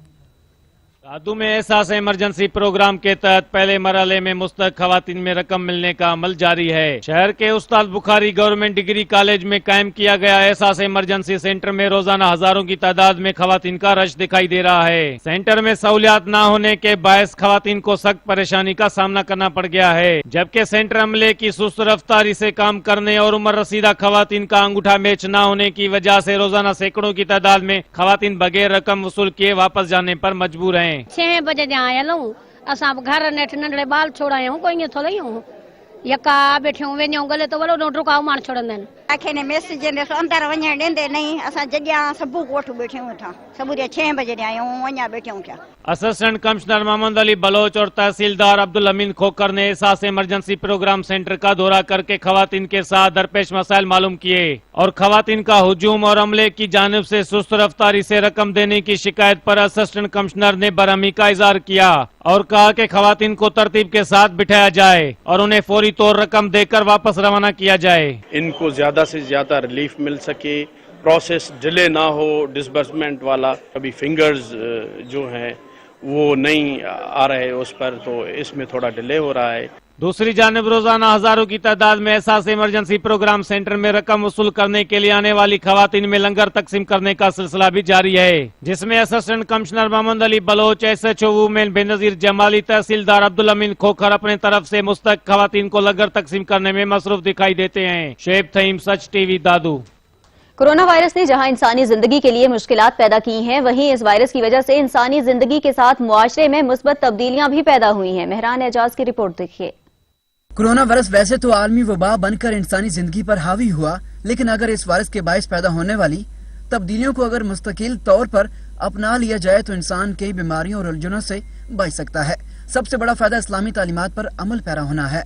दादू में एहसास इमरजेंसी प्रोग्राम के तहत पहले मरहले में मुस्तक खवातीन में रकम मिलने का अमल जारी है। शहर के उस्ताद बुखारी गवर्नमेंट डिग्री कॉलेज में कायम किया गया एहसास इमरजेंसी सेंटर में रोजाना हजारों की तादाद में खवातीन का रश दिखाई दे रहा है। सेंटर में सहूलियात न होने के बायस खवातीन को सख्त परेशानी का सामना करना पड़ गया है, जबकि सेंटर अमले की सुस्त रफ्तारी से काम करने और उम्र रसीदा खवातीन का अंगूठा मैच न होने की वजह से रोजाना सैकड़ों की तादाद में खवातीन बगैर रकम वसूल किए वापस जाने पर मजबूर हैं। 6 बजे आया लूं असां घर नेठ नंढड़े बाल छोड़ाया हूं कोई थोड़ी हूं यका बैठे वेनो गले तो वलो नोट रुकाव मार छोड़ंदन आखे ने मैसेज ने अंदर वञण ॾींदे नहीं असां जॻिया सबू कोठ बैठे हूं था सबू 6 बजे आया हूं वञा बैठे हूं था। असिस्टेंट कमिश्नर मोहम्मद अली बलोच और तहसीलदार अब्दुल अमीन खोकर ने एहसास इमरजेंसी प्रोग्राम सेंटर का दौरा करके खवातीन के साथ दरपेश मसाइल मालूम किए और खवातीन का हुजूम और अमले की जानिब से सुस्त रफ्तारी से रकम देने की शिकायत पर असिस्टेंट कमिश्नर ने बरहमी का इजहार किया और कहा कि खवातीन को तरतीब के साथ बिठाया जाए और उन्हें फौरी तौर रकम देकर वापस रवाना किया जाए। इनको ज्यादा से ज्यादा रिलीफ मिल सके, प्रोसेस डिले ना हो डिसबर्समेंट वाला। अभी फिंगर्स जो हैं वो नहीं आ रहे उस पर, तो इसमें थोड़ा डिले हो रहा है। दूसरी जानिब रोजाना हजारों की तादाद में एहसास इमरजेंसी प्रोग्राम सेंटर में रकम वसूल करने के लिए आने वाली खवातीन में लंगर तकसीम करने का सिलसिला भी जारी है, जिसमें assistant commissioner Mohammad Ali Baloch, SHO women Benazir Jamali, तहसीलदार अब्दुल अमीन खोखर अपने तरफ से मुस्तक खवातीन को लंगर तकसीम करने में मसरूफ दिखाई देते हैं। शेब थईम, सच टीवी, दादू। कोरोना वायरस ने जहां इंसानी जिंदगी के लिए मुश्किलात पैदा की हैं, वहीं इस वायरस की वजह से इंसानी जिंदगी के साथ मुआशरे में मुस्बत तब्दीलियां भी पैदा हुई हैं। मेहरान एजाज की रिपोर्ट देखिए। कोरोना वायरस वैसे तो आलमी वबा बनकर इंसानी जिंदगी पर हावी हुआ, लेकिन अगर इस वायरस के बायस पैदा होने वाली तब्दीलियों को अगर मुस्तकिल तौर पर अपना लिया जाए तो इंसान कई बीमारियों और उलझनों से बच सकता है। सबसे बड़ा फायदा इस्लामी तालीमात पर अमल पैरा होना है।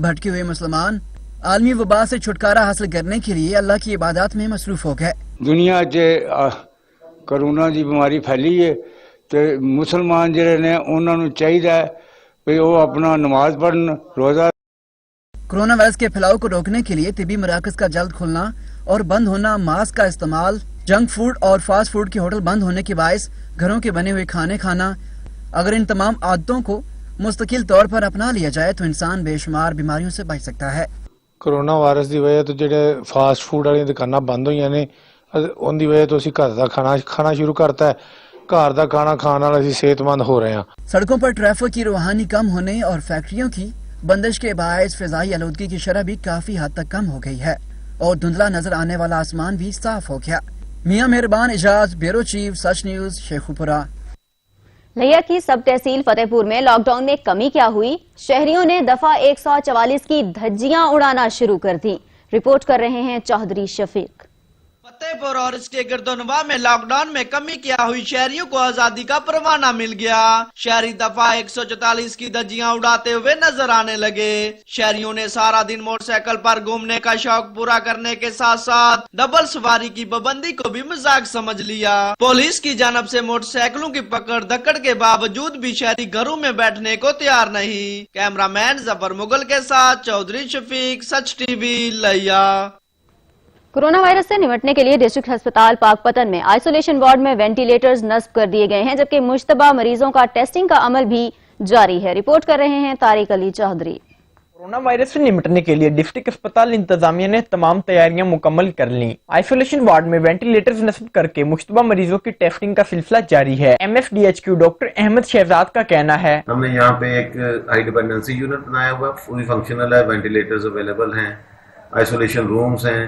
भटके हुए मुसलमान आलमी वबा से छुटकारा हासिल करने के लिए अल्लाह की इबादत में मसरूफ हो गए। दुनिया च कोरोना की बीमारी फैली है तो मुसलमान जिहड़े ने उन्हां नूं चाहीदा है कि वो अपना नमाज पढ़न, रोजा। कोरोना वायरस के फैलाव को रोकने के लिए तिबी मराकज का जल्द खुलना और बंद होना, मास्क का इस्तेमाल, जंक फूड और फास्ट फूड के होटल बंद होने के बायस घरों के बने हुए खाने खाना, अगर इन तमाम आदतों को मुस्तकिल तौर पर अपना लिया जाए तो इंसान बेशुमार बीमारियों से बच सकता है। कोरोना वायरस की वजह तो ਜਿਹੜੇ फास्ट फूड वाली दुकानां बंद होईयां ने उनकी वजह तो ਅਸੀਂ घर का खाना शुरू करता है। घर का खाना खाने ਨਾਲ ਅਸੀਂ सेहतमंद हो रहे हैं। सड़कों पर ट्रैफिक की रूहानी कम होने और फैक्ट्रियों की बंदिश के बायस फिजाई आलूदगी की शरह भी काफी हद तक कम हो गई है और धुंधला नजर आने वाला आसमान भी साफ हो गया। मियां मेहरबान इजाज, ब्यूरो चीफ, सच न्यूज, शेखुपुरा। लिया की सब तहसील फतेहपुर में लॉकडाउन में कमी क्या हुई? शहरियों ने दफा 144 की धज्जियां उड़ाना शुरू कर दी। रिपोर्ट कर रहे हैं चौधरी शफीक। फतेहपुर और इसके गिरदोनवा में लॉकडाउन में कमी क्या हुई? शहरियों को आजादी का परवाना मिल गया। शहरी दफा 144 की धज्जियां उड़ाते हुए नजर आने लगे। शहरियों ने सारा दिन मोटरसाइकिल पर घूमने का शौक पूरा करने के साथ साथ डबल सवारी की पाबंदी को भी मजाक समझ लिया। पुलिस की जानब से मोटरसाइकिलों की पकड़ दकड़ के बावजूद भी शहरी घरों में बैठने को तैयार नहीं। कैमरामैन जफर मुगल के साथ चौधरी शफीक, सच टीवी, लिया। कोरोना वायरस से निपटने के लिए डिस्ट्रिक्ट अस्पताल पाकपतन में आइसोलेशन वार्ड में वेंटिलेटर्स नस्ब कर दिए गए हैं, जबकि मुश्तबा मरीजों का टेस्टिंग का अमल भी जारी है। रिपोर्ट कर रहे हैं तारिक अली चौधरी। कोरोना वायरस से निपटने के लिए डिस्ट्रिक्ट अस्पताल इंतजामिया ने तमाम तैयारियां मुकम्मल कर ली। आइसोलेशन वार्ड में वेंटिलेटर्स नस्ब करके मुश्तबा मरीजों की टेस्टिंग का सिलसिला जारी है। MFDHQ डॉक्टर अहमद शहजाद का कहना है, हमने यहाँ पे एक हाई डिपेंडेंसी यूनिट बनाया हुआ, फुली फंक्शनल है, वेंटिलेटर्स अवेलेबल हैं, आइसोलेशन रूम्स हैं,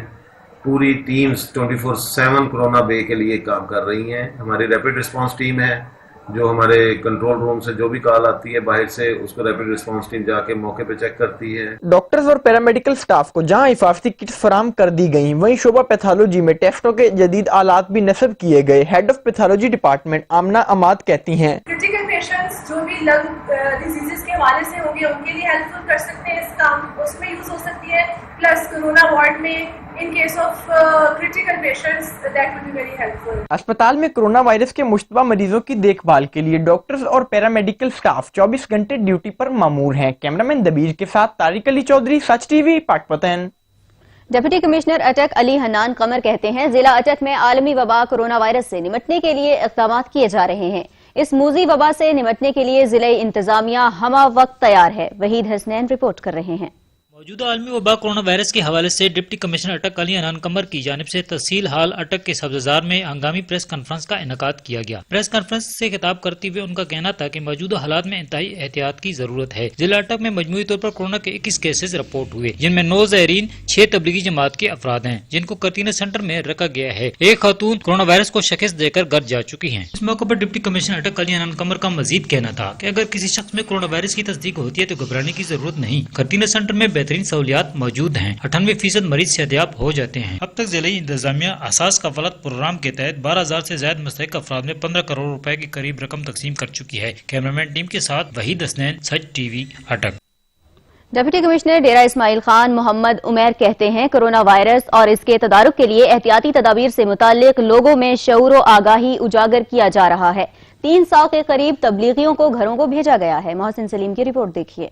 पूरी टीम्स 24/7 कोरोना बे के लिए काम कर रही हैं। हमारी रैपिड रिस्पांस टीम है जो हमारे कंट्रोल रूम से जो भी कॉल आती है बाहर से, उसको रैपिड रिस्पांस टीम जाके मौके पे चेक करती है। डॉक्टर्स और पैरामेडिकल स्टाफ को जहां हिफाजती किट्स फराम कर दी गई, वहीं शोबा पैथोलॉजी में टेस्टों के जदीद आलात भी नस्ब किए गए। हेड ऑफ पैथोलॉजी डिपार्टमेंट आमना अमाद कहती हैं, क्रिटिकल पेशेंट्स जो भी लंग डिजीजेस के हवाले से होंगे उनके लिए हेल्पफुल कर सकते हैं, इस काम उसमें यूज हो सकती है। प्लस कोरोना वार्ड में in case of critical patients that will be very helpful. अस्पताल में कोरोना वायरस के मुश्तबा मरीजों की देखभाल के लिए डॉक्टर्स और पैरामेडिकल स्टाफ 24 घंटे ड्यूटी पर मामूर हैं। कैमरामैन दबीर के साथ तारिक अली चौधरी, सच टीवी, पाकपतन। डिप्टी कमिश्नर अटक अली हन्नान कमर कहते हैं, जिला अटक में आलमी वबा कोरोना वायरस से निपटने के लिए इक़दाम किए जा रहे हैं। इस मूजी वबा से निपटने के लिए जिले इंतजामिया हमा वक्त तैयार है। वहीद हसनैन रिपोर्ट कर रहे हैं। मौजूदा आलमी वबा कोरोना वायरस के हवाले से डिप्टी कमिश्नर अटक अली हन्नान कमर की जानिब से तहसील हाल अटक के सब्ज़ार में हंगामी प्रेस कॉन्फ्रेंस का इनेकाद किया गया। प्रेस कॉन्फ्रेंस से खिताब करते हुए उनका कहना था कि मौजूदा हालात में इंतहाई एहतियात की जरूरत है। जिला अटक में मजमूई तौर पर कोरोना के 21 केसेज रिपोर्ट हुए, जिनमें 9 ज़ायरीन, 6 तबलीगी जमात के अफराद हैं, जिनको करतीना सेंटर में रखा गया है। एक खातून कोरोना वायरस को शिकस्त देकर घर जा चुकी है। इस मौके पर डिप्टी कमिश्नर अटक अली हन्नान कमर का मजीद कहना था कि अगर किसी शख्स में कोरोना वायरस की तस्दीक होती है तो घबराने की जरूरत नहीं। करतीना सेंटर में बेहतरीन सहूलियात मौजूद हैं। 98% मरीज सेहतियाब हो जाते हैं। अब तक जिले इंतजामिया असास कफालत प्रोग्राम के तहत 12,000 से ज्यादा मुस्तहिक अफराद में 15 करोड़ रुपए की करीब रकम तकसीम कर चुकी है। कैमरामैन टीम के साथ वहीद हसनैन, सच टीवी, अटक। डिप्टी कमिश्नर डेरा इस्माइल खान मोहम्मद उमैर कहते हैं, कोरोना वायरस और इसके तदारुक के लिए एहतियाती तदाबीर से मुताल्लिक लोगों में शऊर व आगाही उजागर किया जा रहा है। 300 के करीब तबलीगियों को घरों को भेजा गया है। मोहसिन सलीम की रिपोर्ट देखिए।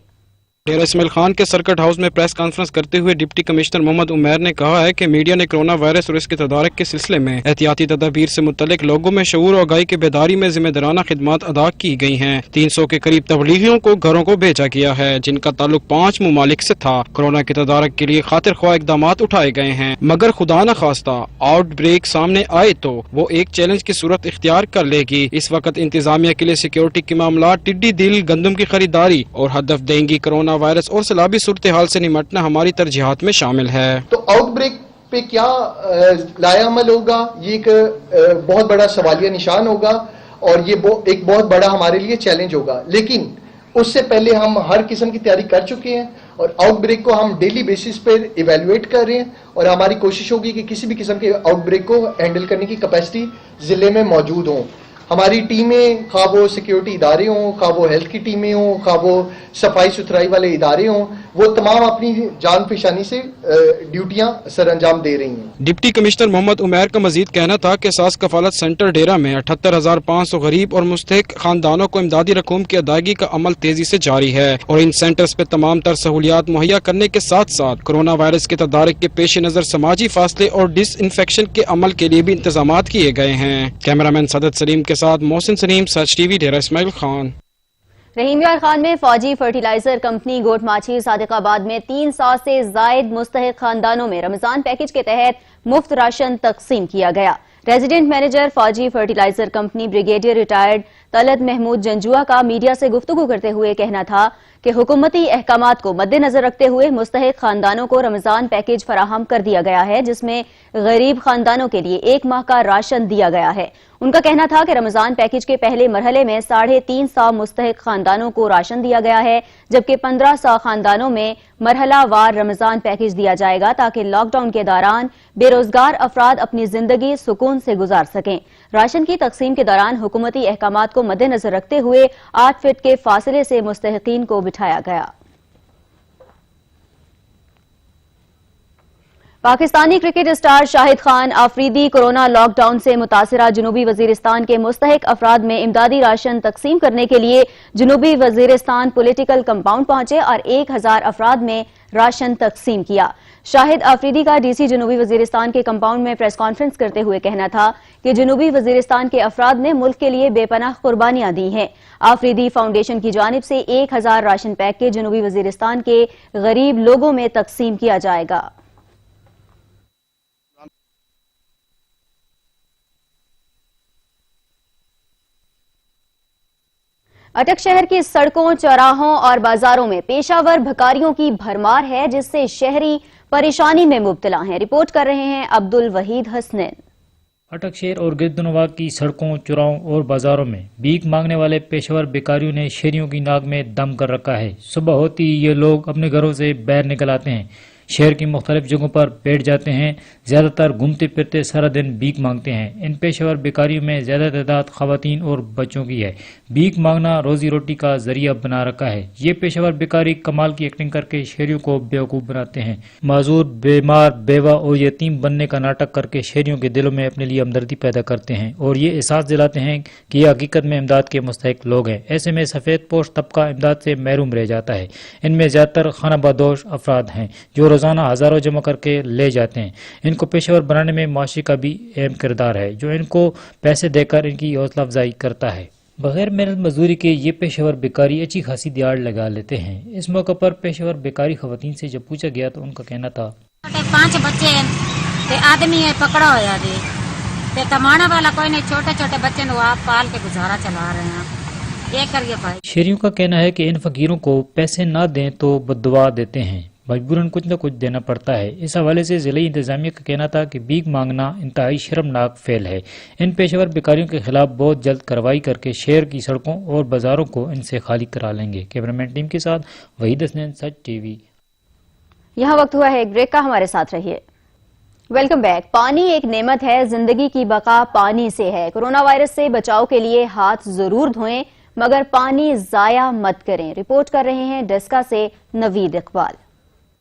डेरा इस्माइल खान के सर्किट हाउस में प्रेस कॉन्फ्रेंस करते हुए डिप्टी कमिश्नर मोहम्मद उमैर ने कहा है कि मीडिया ने कोरोना वायरस और इसके तदारक के सिलसिले में एहतियाती तदाबीर से मुतल्लिक लोगों में शऊर और आगाही की बेदारी में जिम्मेदाराना खिदमत अदा की गई हैं। 300 के करीब तबलीगियों को घरों को भेजा गया है, जिनका ताल्लुक 5 ममालिक से था। कोरोना के तदारक के लिए खातिर ख्वाह इकदाम उठाए गए हैं, मगर खुदा न खास्ता आउट ब्रेक सामने आए तो वो एक चैलेंज की सूरत इख्तियार कर लेगी। इस वक्त इंतजामिया के लिए सिक्योरिटी के मामला, टिड्डी दिल, गंदम की खरीदारी और हदफ देंगी कोरोना वायरस और सैलाबी सूरत हाल से निपटना हमारी तरजीहात में शामिल है। तो आउटब्रेक पे क्या लाया अमल होगा, ये एक बहुत बड़ा सवालिया निशान होगा और ये एक बहुत बड़ा हमारे लिए चैलेंज होगा। लेकिन उससे पहले हम हर किस्म की तैयारी कर चुके हैं और आउटब्रेक को हम डेली बेसिस पर इवेल्युएट कर रहे हैं और हमारी कोशिश होगी कि किसी भी किस्म के आउटब्रेक को हैंडल करने की कैपेसिटी ज़िले में मौजूद हो। हमारी टीमें, खा वो सिक्योरिटी इदारे हों, खा वो हेल्थ की टीमें हों, खा वो सफाई सुथराई वाले इदारे हों, वो तमाम अपनी जान पेशानी से ड्यूटियां सर अंजाम दे रही हैं। डिप्टी कमिश्नर मोहम्मद उमैर का मजीद कहना था कि सास कफालत सेंटर डेरा में 78,500 गरीब और मुस्तहिक खानदानों को इमदादी रकूम की अदायगी का अमल तेजी से जारी है और इन सेंटर्स पे तमाम तर सहूलियात मुहैया करने के साथ साथ कोरोना वायरस के तदारक के पेश नजर समाजी फासले और डिसइंफेक्शन के अमल के लिए भी इंतजाम किए गए हैं। कैमरामैन सादत सलीम के साथ मोहसिन सलीम, सच टीवी, डेरा इस्माइल खान। रहीम यार खान में फौजी फर्टिलाइजर कंपनी गोट माछी सादिकाबाद में 300 से जायद मुस्तहिक खानदानों में रमजान पैकेज के तहत मुफ्त राशन तकसीम किया गया। Resident manager Fauji fertiliser company brigadier retired Talat Mahmood Janjua का मीडिया से गुफ्तगू करते हुए कहना था कि हुकूमती अहकामात को मद्देनजर रखते हुए मुस्तहिक खानदानों को रमजान पैकेज फराहम कर दिया गया है, जिसमें गरीब खानदानों के लिए 1 माह का राशन दिया गया है। उनका कहना था कि रमजान पैकेज के पहले मरहले में 350 मुस्तहिक खानदानों को राशन दिया गया है, जबकि 1500 खानदानों में मरहला वार रमजान पैकेज दिया जाएगा ताकि लॉकडाउन के दौरान बेरोजगार अफराद अपनी जिंदगी सुकून से गुजार सकें। राशन की तकसीम के दौरान हुकूमती अहकामात को मद्देनजर रखते हुए 8 फीट के फासले से मुस्तहिकीन को बिठाया गया। Pakistani cricket star Shahid Khan Afridi corona lockdown से मुतासिरा जनूबी वजीरिस्तान के मुस्तहिक अफराद में इमदादी राशन तकसीम करने के लिए जनूबी वजीरिस्तान पॉलिटिकल कंपाउंड पहुंचे और 1000 अफराद में राशन तकसीम किया। शाहिद आफरीदी का डीसी जनूबी वजीरिस्तान के कंपाउंड में प्रेस कॉन्फ्रेंस करते हुए कहना था कि जनूबी वजीरिस्तान के अफराद ने मुल्क के लिए बेपनाह कुर्बानियां दी हैं। आफरीदी फाउंडेशन की जानिब से 1000 राशन पैक के जनूबी वजीरिस्तान के गरीब लोगों में तकसीम किया जाएगा। अटक शहर की सड़कों, चौराहों और बाजारों में पेशावर भिखारियों की भरमार है, जिससे शहरी परेशानी में मुब्तला हैं। रिपोर्ट कर रहे हैं अब्दुल वहीद हसनैन। अटक शहर और गिरदनवाग की सड़कों, चौराहों और बाजारों में भीख मांगने वाले पेशेवर भिखारियों ने शहरियों की नाक में दम कर रखा है। सुबह होती ही ये लोग अपने घरों से बाहर निकल आते हैं, शहर की मुख्तलिफ जगहों पर बैठ जाते हैं, ज्यादातर घूमते फिरते सारा दिन भीख मांगते हैं। इन पेशेवर भिखारियों में ज्यादा तादाद खवातीन और बच्चों की है। भीख मांगना रोजी रोटी का जरिया बना रखा है। ये पेशेवर भिखारी कमाल की एक्टिंग करके शहरियों को बेवकूफ बनाते हैं। माजूर, बीमार, बेवा और यतीम बनने का नाटक करके शहरियों के दिलों में अपने लिए हमदर्दी पैदा करते हैं और ये एहसास दिलाते हैं कि ये हकीकत में इमदाद के मुस्तहिक लोग हैं। ऐसे में सफेद पोश तबका इमदाद से महरूम रह जाता है। इनमें ज्यादातर खानाबदोश अफराद हैं जो रोजाना हजारों जमा करके ले जाते हैं। इनको पेशेवर बनाने में मुआशी का भी अहम किरदार है, जो इनको पैसे देकर इनकी हौसला अफजाई करता है। बगैर मेहनत मजदूरी के ये पेशेवर भिखारी अच्छी खासी दिहाड़ लगा लेते हैं। इस मौके पर पेशेवर भिखारी खवातीन से जब पूछा गया तो उनका कहना था, 5 बच्चे ते आदमी है पकड़ा होया दे ते कमाने वाला कोई नहीं, छोटे छोटे बच्चे को आप पाल के गुजारा चला रहे हैं। ये करिए भाई। शहरियों का कहना है कि इन फकीरों को पैसे ना दें तो बद्दुआ देते हैं, मजबूरन कुछ न कुछ देना पड़ता है। इस हवाले से जिले इंतजामिया का कहना था कि भीख मांगना इंतहाई शर्मनाक फेल है। इन पेशेवर भिखारियों के खिलाफ बहुत जल्द कार्रवाई करके शहर की सड़कों और बाजारों को इनसे खाली करा लेंगे। कैमरामैन टीम के साथ वहीद हसनैन, सच टीवी। यहाँ वक्त हुआ है एक ब्रेक का, हमारे साथ रहिए। Welcome back. पानी एक नेमत है, जिंदगी की बका पानी से है। कोरोना वायरस से बचाव के लिए हाथ जरूर धोएं, मगर पानी जाया मत करें। रिपोर्ट कर रहे हैं डेस्का से नवीद इकबाल।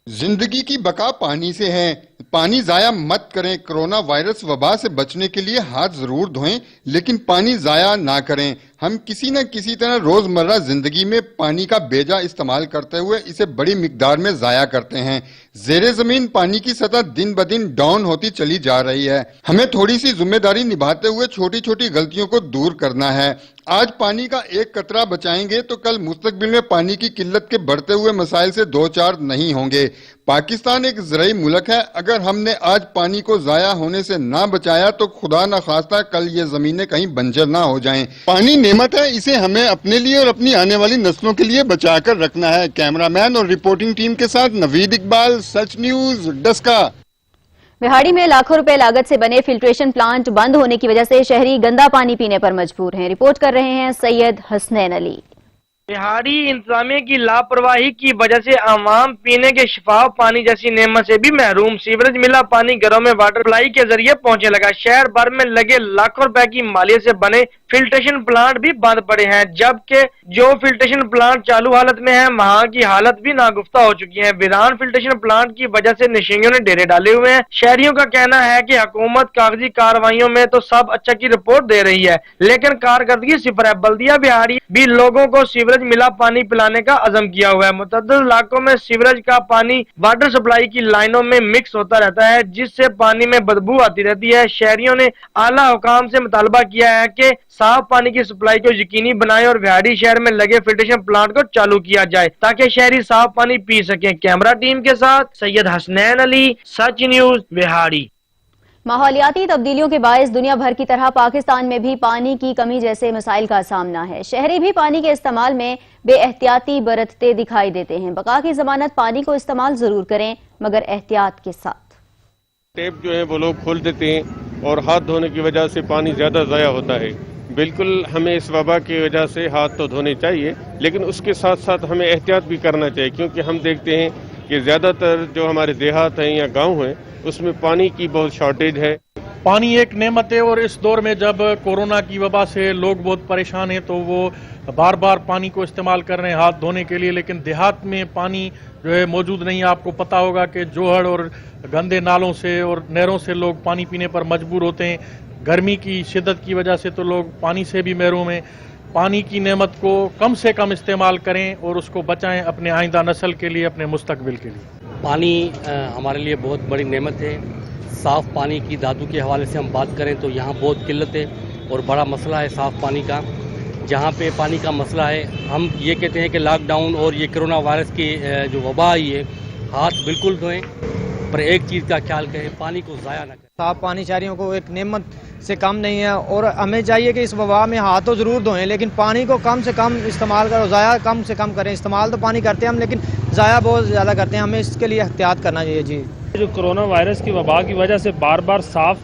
जिंदगी की बका पानी से है, पानी जाया मत करें। कोरोना वायरस वबा से बचने के लिए हाथ जरूर धोएं, लेकिन पानी जाया ना करें। हम किसी न किसी तरह रोजमर्रा जिंदगी में पानी का बेजा इस्तेमाल करते हुए इसे बड़ी मिकदार में जाया करते हैं। ज़ेरे जमीन पानी की सतह दिन ब दिन डाउन होती चली जा रही है। हमें थोड़ी सी जिम्मेदारी निभाते हुए छोटी छोटी गलतियों को दूर करना है। आज पानी का एक कतरा बचाएंगे तो कल मुस्तकबिल में पानी की किल्लत के बढ़ते हुए मसाइल से दो चार नहीं होंगे। पाकिस्तान एक ज़राई मुल्क है, अगर हमने आज पानी को जाया होने से ना बचाया तो खुदा न खास्ता कल ये जमीनें कहीं बंजर ना हो जाएं। पानी नेमत है, इसे हमें अपने लिए और अपनी आने वाली नस्लों के लिए बचा कर रखना है। कैमरामैन और रिपोर्टिंग टीम के साथ नवीद इकबाल, सच न्यूज, डस्का। बिहाड़ी में लाखों रुपए लागत से बने फिल्ट्रेशन प्लांट बंद होने की वजह से शहरी गंदा पानी पीने पर मजबूर हैं। रिपोर्ट कर रहे हैं सैयद हसनैन अली। बिहारी इंतजामिया की लापरवाही की वजह से आवाम पीने के शिफाफ पानी जैसी नेमत से भी महरूम। सीवरेज मिला पानी घरों में वाटर सप्लाई के जरिए पहुंचने लगा। शहर भर में लगे लाखों रुपए की मालियत से बने फिल्ट्रेशन प्लांट भी बंद पड़े हैं, जबकि जो फिल्ट्रेशन प्लांट चालू हालत में है वहाँ की हालत भी नागुफ्ता हो चुकी है। वीरान फिल्ट्रेशन प्लांट की वजह से नशेइयों ने डेरे डाले हुए हैं। शहरियों का कहना है कि हुकूमत कागजी कार्रवाइयों में तो सब अच्छा की रिपोर्ट दे रही है, लेकिन कारकर्दगी सिफर है। बल्दिया बिहारी भी लोगों को सीवरेज मिला पानी पिलाने का अज़म किया हुआ है। मुतअद्दिद इलाकों में सीवरेज का पानी वाटर सप्लाई की लाइनों में मिक्स होता रहता है, जिससे पानी में बदबू आती रहती है। शहरियों ने आला हुकाम से मुतालबा किया है कि साफ पानी की सप्लाई को यकीनी बनाए और बिहारी शहर में लगे फिल्ट्रेशन प्लांट को चालू किया जाए ताकि शहरी साफ पानी पी सकें। कैमरा टीम के साथ सैयद हसनैन अली, सच न्यूज, बिहारी। माहौलियाती तब्दीलियों के बायस दुनिया भर की तरह पाकिस्तान में भी पानी की कमी जैसे मसाइल का सामना है। शहरी भी पानी के इस्तेमाल में बेएहतियाती बरतते दिखाई देते हैं। बका की जमानत पानी को इस्तेमाल जरूर करें, मगर एहतियात के साथ। टेप जो है वो लोग खोल देते हैं और हाथ धोने की वजह से पानी ज़्यादा ज़ाया होता है। बिल्कुल हमें इस वबा की वजह से हाथ तो धोने चाहिए, लेकिन उसके साथ साथ हमें एहतियात भी करना चाहिए, क्योंकि हम देखते हैं कि ज़्यादातर जो हमारे देहात हैं या गाँव हैं उसमें पानी की बहुत शॉर्टेज है। पानी एक नेमत है और इस दौर में जब कोरोना की वबा से लोग बहुत परेशान हैं तो वो बार बार पानी को इस्तेमाल कर रहे हैं हाथ धोने के लिए, लेकिन देहात में पानी जो है मौजूद नहीं है। आपको पता होगा कि जोहड़ और गंदे नालों से और नहरों से लोग पानी पीने पर मजबूर होते हैं। गर्मी की शिद्दत की वजह से तो लोग पानी से भी महरूम हैं। पानी की नेमत को कम से कम इस्तेमाल करें और उसको बचाएं अपने आइंदा नस्ल के लिए, अपने मुस्तकबिल के लिए। पानी हमारे लिए बहुत बड़ी नेमत है। साफ़ पानी की धातु के हवाले से हम बात करें तो यहाँ बहुत किल्लत है और बड़ा मसला है साफ़ पानी का। जहाँ पे पानी का मसला है, हम ये कहते हैं कि लॉकडाउन और ये कोरोना वायरस की जो वबा आई है, हाथ बिल्कुल धोएं, पर एक चीज़ का ख्याल करें, पानी को ज़ाया न करें। साफ पानी शहरियों को एक नेमत से कम नहीं है और हमें चाहिए कि इस वबा में हाथ तो ज़रूर धोएं, लेकिन पानी को कम से कम इस्तेमाल करो, ज़ाया कम से कम करें। इस्तेमाल तो पानी करते हैं हम, लेकिन ज़ाया बहुत ज़्यादा करते हैं। हमें इसके लिए एहतियात करना चाहिए। जी, जो कोरोना वायरस की वबा की वजह से बार बार साफ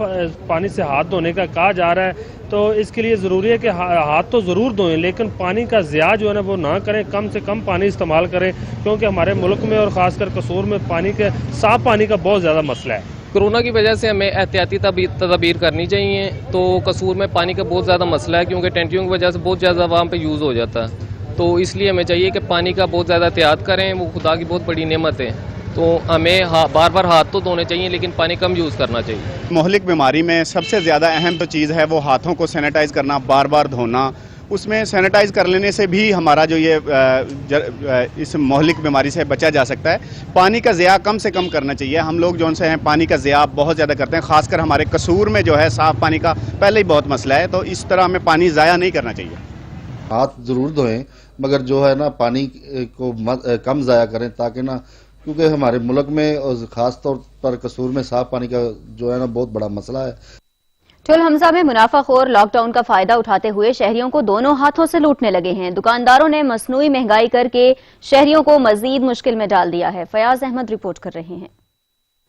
पानी से हाथ धोने का कहा जा रहा है, तो इसके लिए ज़रूरी है कि हाथ तो ज़रूर धोएं, लेकिन पानी का ज़िया जो है ना वो ना करें, कम से कम पानी इस्तेमाल करें, क्योंकि हमारे मुल्क में और ख़ासकर कसूर में पानी के साफ पानी का बहुत ज़्यादा मसला है। कोरोना की वजह से हमें एहतियाती तदबीर करनी चाहिए। तो कसूर में पानी का बहुत ज़्यादा मसला है, क्योंकि टैंकियों की वजह से बहुत ज़्यादा वहाँ पे यूज़ हो जाता है। तो इसलिए हमें चाहिए कि पानी का बहुत ज़्यादा एहतियात करें, वो खुदा की बहुत बड़ी नेमत है। तो हमें बार बार हाथ तो धोने चाहिए, लेकिन पानी कम यूज़ करना चाहिए। मोहलिक बीमारी में सबसे ज़्यादा अहम तो चीज़ है वो हाथों को सैनिटाइज़ करना, बार बार धोना। उसमें सैनिटाइज़ कर लेने से भी हमारा जो ये इस मोहलिक बीमारी से बचा जा सकता है। पानी का ज़िया कम से कम करना चाहिए। हम लोग जो से हैं पानी का ज़िया बहुत ज़्यादा करते हैं, ख़ासकर हमारे कसूर में जो है साफ़ पानी का पहले ही बहुत मसला है, तो इस तरह हमें पानी ज़ाया नहीं करना चाहिए। हाथ ज़रूर धोएं, मगर जो है ना पानी को कम ज़ाया करें, ताकि ना, क्योंकि हमारे मुल्क में और ख़ास तौर पर कसूर में साफ़ पानी का जो है ना बहुत बड़ा मसला है। टुल हमजा में मुनाफाखोर लॉकडाउन का फायदा उठाते हुए शहरियों को दोनों हाथों से लूटने लगे हैं। दुकानदारों ने मसनूई महंगाई करके शहरियों को मजीद मुश्किल में डाल दिया है। फयाज अहमद रिपोर्ट कर रहे हैं।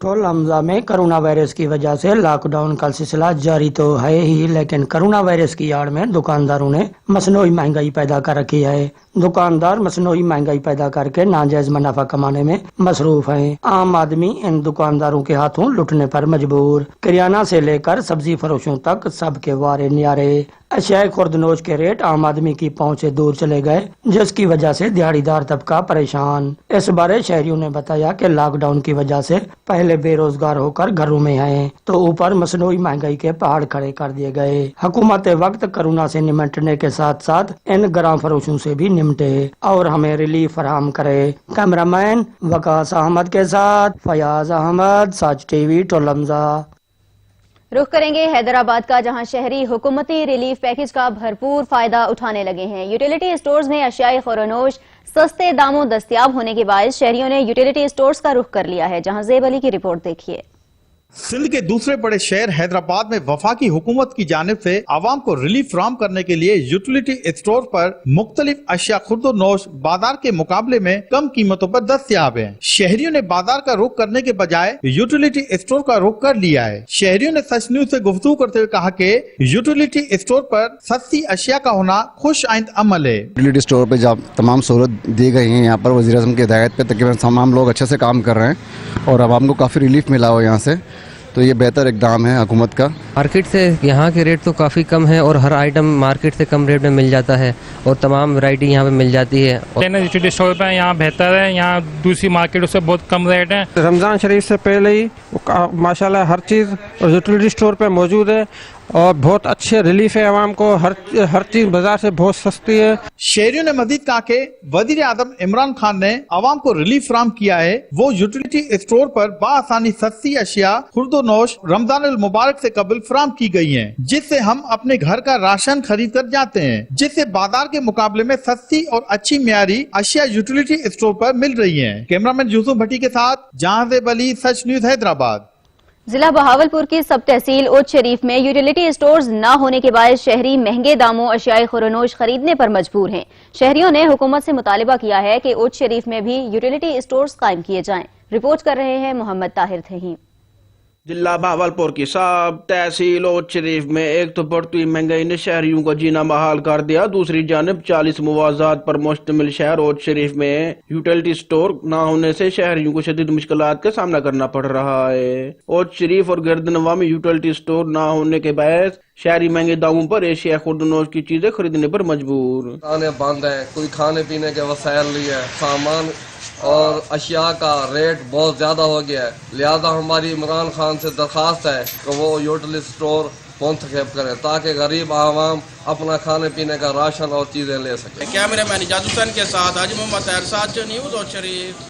टोल हमजा में कोरोना वायरस की वजह से लॉकडाउन का सिलसिला जारी तो है ही, लेकिन कोरोना वायरस की आड़ में दुकानदारों ने मसनूई महंगाई पैदा कर रखी है। दुकानदार मसनूई महंगाई पैदा करके नाजायज मुनाफा कमाने में मसरूफ हैं। आम आदमी इन दुकानदारों के हाथों लुटने पर मजबूर। किराना से लेकर सब्जी फरोशों तक सबके वारे न्यारे। अशियाए खुर्दनोश के रेट आम आदमी की पहुंच से दूर चले गए, जिसकी वजह से दिहाड़ीदार तबका परेशान। इस बारे शहरियों ने बताया कि लॉकडाउन की वजह से पहले बेरोजगार होकर घरों में हैं, तो ऊपर मसनूई महंगाई के पहाड़ खड़े कर दिए गए। हुकूमत वक्त कोरोना से निपटने के साथ साथ इन ग्राम फरोशों से भी निपटे और हमें रिलीफ फराहम करे। कैमरामैन वकास अहमद के साथ फयाज अहमद, सच टीवी, टोल हमजा। रुख करेंगे हैदराबाद का, जहां शहरी हुकूमती रिलीफ पैकेज का भरपूर फायदा उठाने लगे हैं। यूटिलिटी स्टोर्स में अशियाए खुर्दनोश सस्ते दामों दस्तयाब होने के बायस शहरियों ने यूटिलिटी स्टोर्स का रुख कर लिया है। जहां ज़ेब अली की रिपोर्ट देखिए। सिंध के दूसरे बड़े शहर हैदराबाद में वफाकी हुकूमत की जानिब से आवाम को रिलीफ फराहम करने के लिए यूटिलिटी स्टोर पर मुख्तलिफ अशिया खुर्द-ओ-नोश बाजार के मुकाबले में कम कीमतों पर दस्तयाब है। शहरियों ने बाजार का रुख करने के बजाय यूटिलिटी स्टोर का रुख कर लिया है। शहरियों ने सच न्यूज से गुफ्तगू करते हुए कहा कि यूटिलिटी स्टोर पर सस्ती अशिया का होना खुश आइंद अमल है। यूटिलिटी स्टोर पे जब तमाम सहूलत दी गई है, यहाँ पर वज़ीर-ए-आज़म की हिदायत पे तकरीबन तमाम लोग अच्छे से काम कर रहे हैं और आवाम को काफ़ी रिलीफ मिला हो यहाँ से, तो ये बेहतर इक़दाम है हुकूमत का। मार्केट से यहाँ के रेट तो काफ़ी कम है और हर आइटम मार्केट से कम रेट में मिल जाता है और तमाम वैरायटी यहाँ पे मिल जाती है। यूटिलिटी स्टोर पे यहाँ बेहतर है, यहाँ दूसरी मार्केटों से बहुत कम रेट है। रमज़ान शरीफ से पहले ही माशाल्लाह हर चीज़ यूटिलिटी स्टोर पे मौजूद है और बहुत अच्छे रिलीफ है आवाम को, हर चीज बाजार से बहुत सस्ती है। शहरियों ने मजीद कहा कि वजीर आजम इमरान खान ने आवाम को रिलीफ फराहम किया है। वो यूटिलिटी स्टोर पर बाआसानी सस्ती अशिया खुर्द-ओ-नोश रमजान मुबारक से कबल फराहम की गई हैं, जिससे हम अपने घर का राशन खरीद कर जाते हैं, जिससे बाजार के मुकाबले में सस्ती और अच्छी मियारी अशिया यूटिलिटी स्टोर पर मिल रही है। कैमरामैन यूसुफ भट्टी के साथ जहांजेब अली, सच न्यूज हैदराबाद। जिला बहावलपुर की सब तहसील उच्च शरीफ में यूटिलिटी स्टोर्स न होने के बाद शहरी महंगे दामों अशियाए खुर्द-ओ-नोश खरीदने पर मजबूर हैं। शहरियों ने हुकूमत से मुतालिबा किया है कि उच्च शरीफ में भी यूटिलिटी स्टोर्स कायम किए जाएं। रिपोर्ट कर रहे हैं मोहम्मद ताहिर थहीम। जिला बहावलपुर की सब तहसील और शरीफ में एक तो बढ़ती महंगाई ने शहरियों को जीना महाल कर दिया, दूसरी जानब 40 मुवाजात पर मुश्तमिल शहर और शरीफ में यूटिलिटी स्टोर न होने से शहरियों को शदीद मुश्किलात का सामना करना पड़ रहा है। और शरीफ और गिरदनवा में यूटिलिटी स्टोर न होने के बायस शहरी महंगे दामों पर एशिया खुर्द-ओ-नोश की चीजें खरीदने पर मजबूर। खाने बंद है, कोई खाने पीने के वसायल नहीं है, सामान और अशिया का रेट बहुत ज़्यादा हो गया है। लिहाजा हमारी इमरान खान से दरख्वास्त है कि वो यूटिलिटी स्टोर मुंतखब करें ताकि गरीब आवाम अपना खाने पीने का राशन और चीज़ें ले सकें। कैमरे मैन जादूसन के साथ आज मोहम्मद ताहिर, सच न्यूज और शरीफ।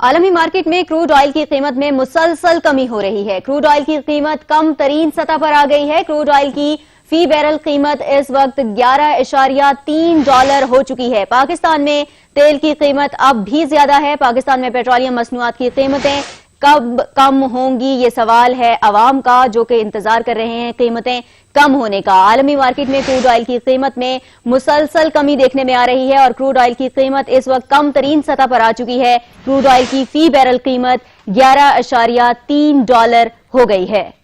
आलमी मार्केट में क्रूड ऑयल की कीमत में मुसलसल कमी हो रही है। क्रूड ऑयल की कीमत कम तरीन सतह पर आ गई है। क्रूड ऑयल की फी बैरल कीमत इस वक्त $11.3 हो चुकी है। पाकिस्तान में तेल की कीमत अब भी ज्यादा है। पाकिस्तान में पेट्रोलियम मसनूआत की कीमतें कब कम होंगी, ये सवाल है अवाम का, जो कि इंतजार कर रहे हैं कीमतें कम होने का। आलमी मार्केट में क्रूड ऑयल की कीमत में मुसलसल कमी देखने में आ रही है और क्रूड ऑयल की कीमत इस वक्त कम तरीन सतह पर आ चुकी है। क्रूड ऑयल की फी बैरल कीमत $11.3 हो गई है।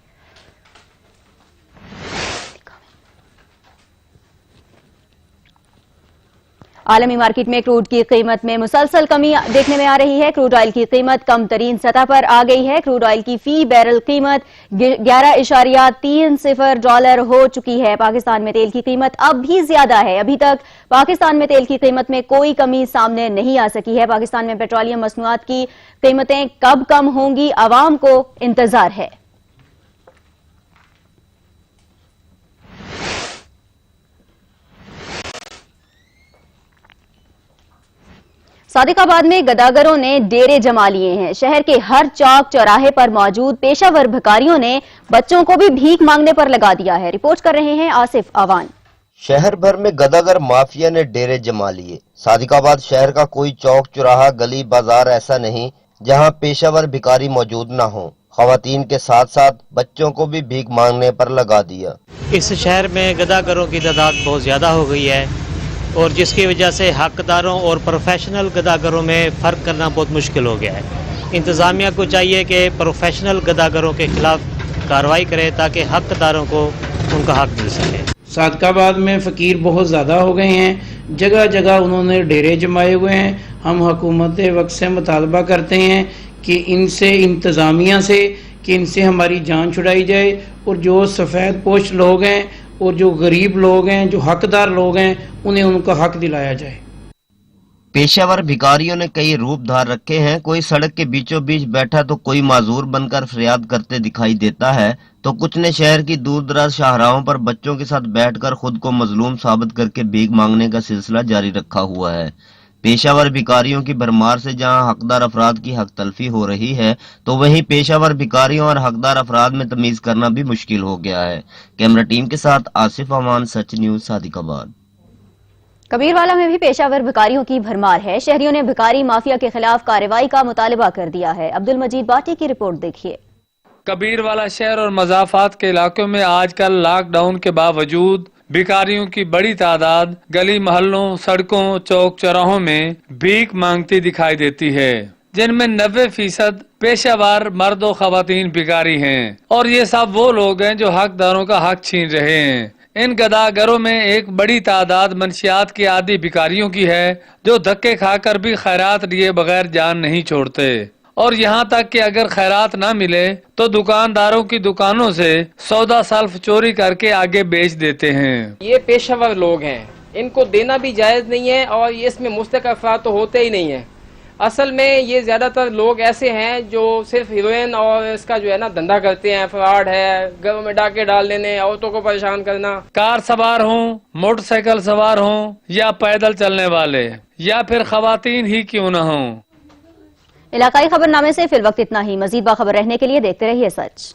आलमी मार्केट में क्रूड की कीमत में मुसलसल कमी देखने में आ रही है। क्रूड ऑयल की कीमत कम तरीन सतह पर आ गई है। क्रूड ऑयल की फी बैरल कीमत $11.30 हो चुकी है। पाकिस्तान में तेल की कीमत अब भी ज्यादा है। अभी तक पाकिस्तान में तेल की कीमत में कोई कमी सामने नहीं आ सकी है। पाकिस्तान में पेट्रोलियम मसनूआत की कीमतें कब कम होंगी, अवाम को इंतजार है। सादिकाबाद में गदागरों ने डेरे जमा लिए हैं। शहर के हर चौक चौराहे पर मौजूद पेशावर भिखारियों ने बच्चों को भी भीख मांगने पर लगा दिया है। रिपोर्ट कर रहे हैं आसिफ आवान। शहर भर में गदागर माफिया ने डेरे जमा लिए। सादिकाबाद शहर का कोई चौक चौराहा गली बाजार ऐसा नहीं जहां पेशावर भिखारी मौजूद न हो। खवातीन के साथ साथ बच्चों को भी भीख मांगने पर लगा दिया। इस शहर में गदागरों की तादाद बहुत ज्यादा हो गई है और जिसकी वजह से हकदारों और प्रोफेशनल गदागरों में फ़र्क करना बहुत मुश्किल हो गया है। इंतज़ामिया को चाहिए कि प्रोफेशनल गदागरों के खिलाफ कार्रवाई करे ताकि हकदारों को उनका हक मिल सके। सादिकाबाद में फ़कीर बहुत ज़्यादा हो गए हैं, जगह जगह उन्होंने डेरे जमाए हुए हैं। हम हुकूमत वक्त से मुतालबा करते हैं कि इनसे इंतज़ामिया से कि इनसे हमारी जान छुड़ाई जाए और जो सफ़ेद पोश लोग हैं और जो गरीब लोग हैं, जो हकदार लोग हैं, उन्हें उनका हक दिलाया जाए। पेशावर भिखारियों ने कई रूप धार रखे हैं। कोई सड़क के बीचों बीच बैठा तो कोई माजूर बनकर फरियाद करते दिखाई देता है, तो कुछ ने शहर की दूर दराज शाहराहों पर बच्चों के साथ बैठकर खुद को मजलूम साबित करके भीख मांगने का सिलसिला जारी रखा हुआ है। पेशावर भिखारियों की भरमार से जहां हकदार अफराद की हक तलफी हो रही है, तो वहीं पेशावर भिखारियों और हकदार अफराद में तमीज करना भी मुश्किल हो गया है। कैमरा टीम के साथ आसिफ अमान, सच न्यूज, सादिकाबाद। कबीरवाला में भी पेशावर भिखारियों की भरमार है। शहरियों ने भिखारी माफिया के खिलाफ कार्रवाई का मुतालबा कर दिया है। अब्दुल मजीद बाटी की रिपोर्ट देखिए। کبیر والا شہر اور مضافات کے علاقوں میں آج کل لاک ڈاؤن کے باوجود بھکاریوں کی بڑی تعداد گلی محلوں سڑکوں چوک چوراہوں میں بھیک مانگتی دکھائی دیتی ہے، جن میں 90% پیشہ وار مرد و خواتین بھکاری ہیں، اور یہ سب وہ لوگ ہیں جو حقداروں کا حق چھین رہے ہیں۔ ان گداگروں میں ایک بڑی تعداد منشیات کے عادی بھکاریوں کی ہے جو دھکے کھا کر بھی خیرات لیے بغیر جان نہیں چھوڑتے، اور یہاں تک کہ اگر خیرات نہ ملے تو دکانداروں کی دکانوں سے سودا سلف چوری کر کے آگے بیچ دیتے ہیں۔ یہ پیشہ ور لوگ ہیں، ان کو دینا بھی جائز نہیں ہے، اور اس میں مستحق افراد تو ہوتے ہی نہیں ہیں۔ اصل میں یہ زیادہ تر لوگ ایسے ہیں جو صرف ہیروئن اور اس کا جو ہے نا دھندا کرتے ہیں، فراڈ ہے، گھروں میں ڈاکے ڈال دینے، عورتوں کو پریشان کرنا۔ کار سوار ہوں، موٹر سائیکل سوار ہوں، یا پیدل چلنے والے، یا پھر خواتین ہی کیوں نہ ہوں۔ علاقائی خبر نامے سے فی الوقت اتنا ہی۔ مزید باخبر رہنے کے لیے دیکھتے رہیے سچ۔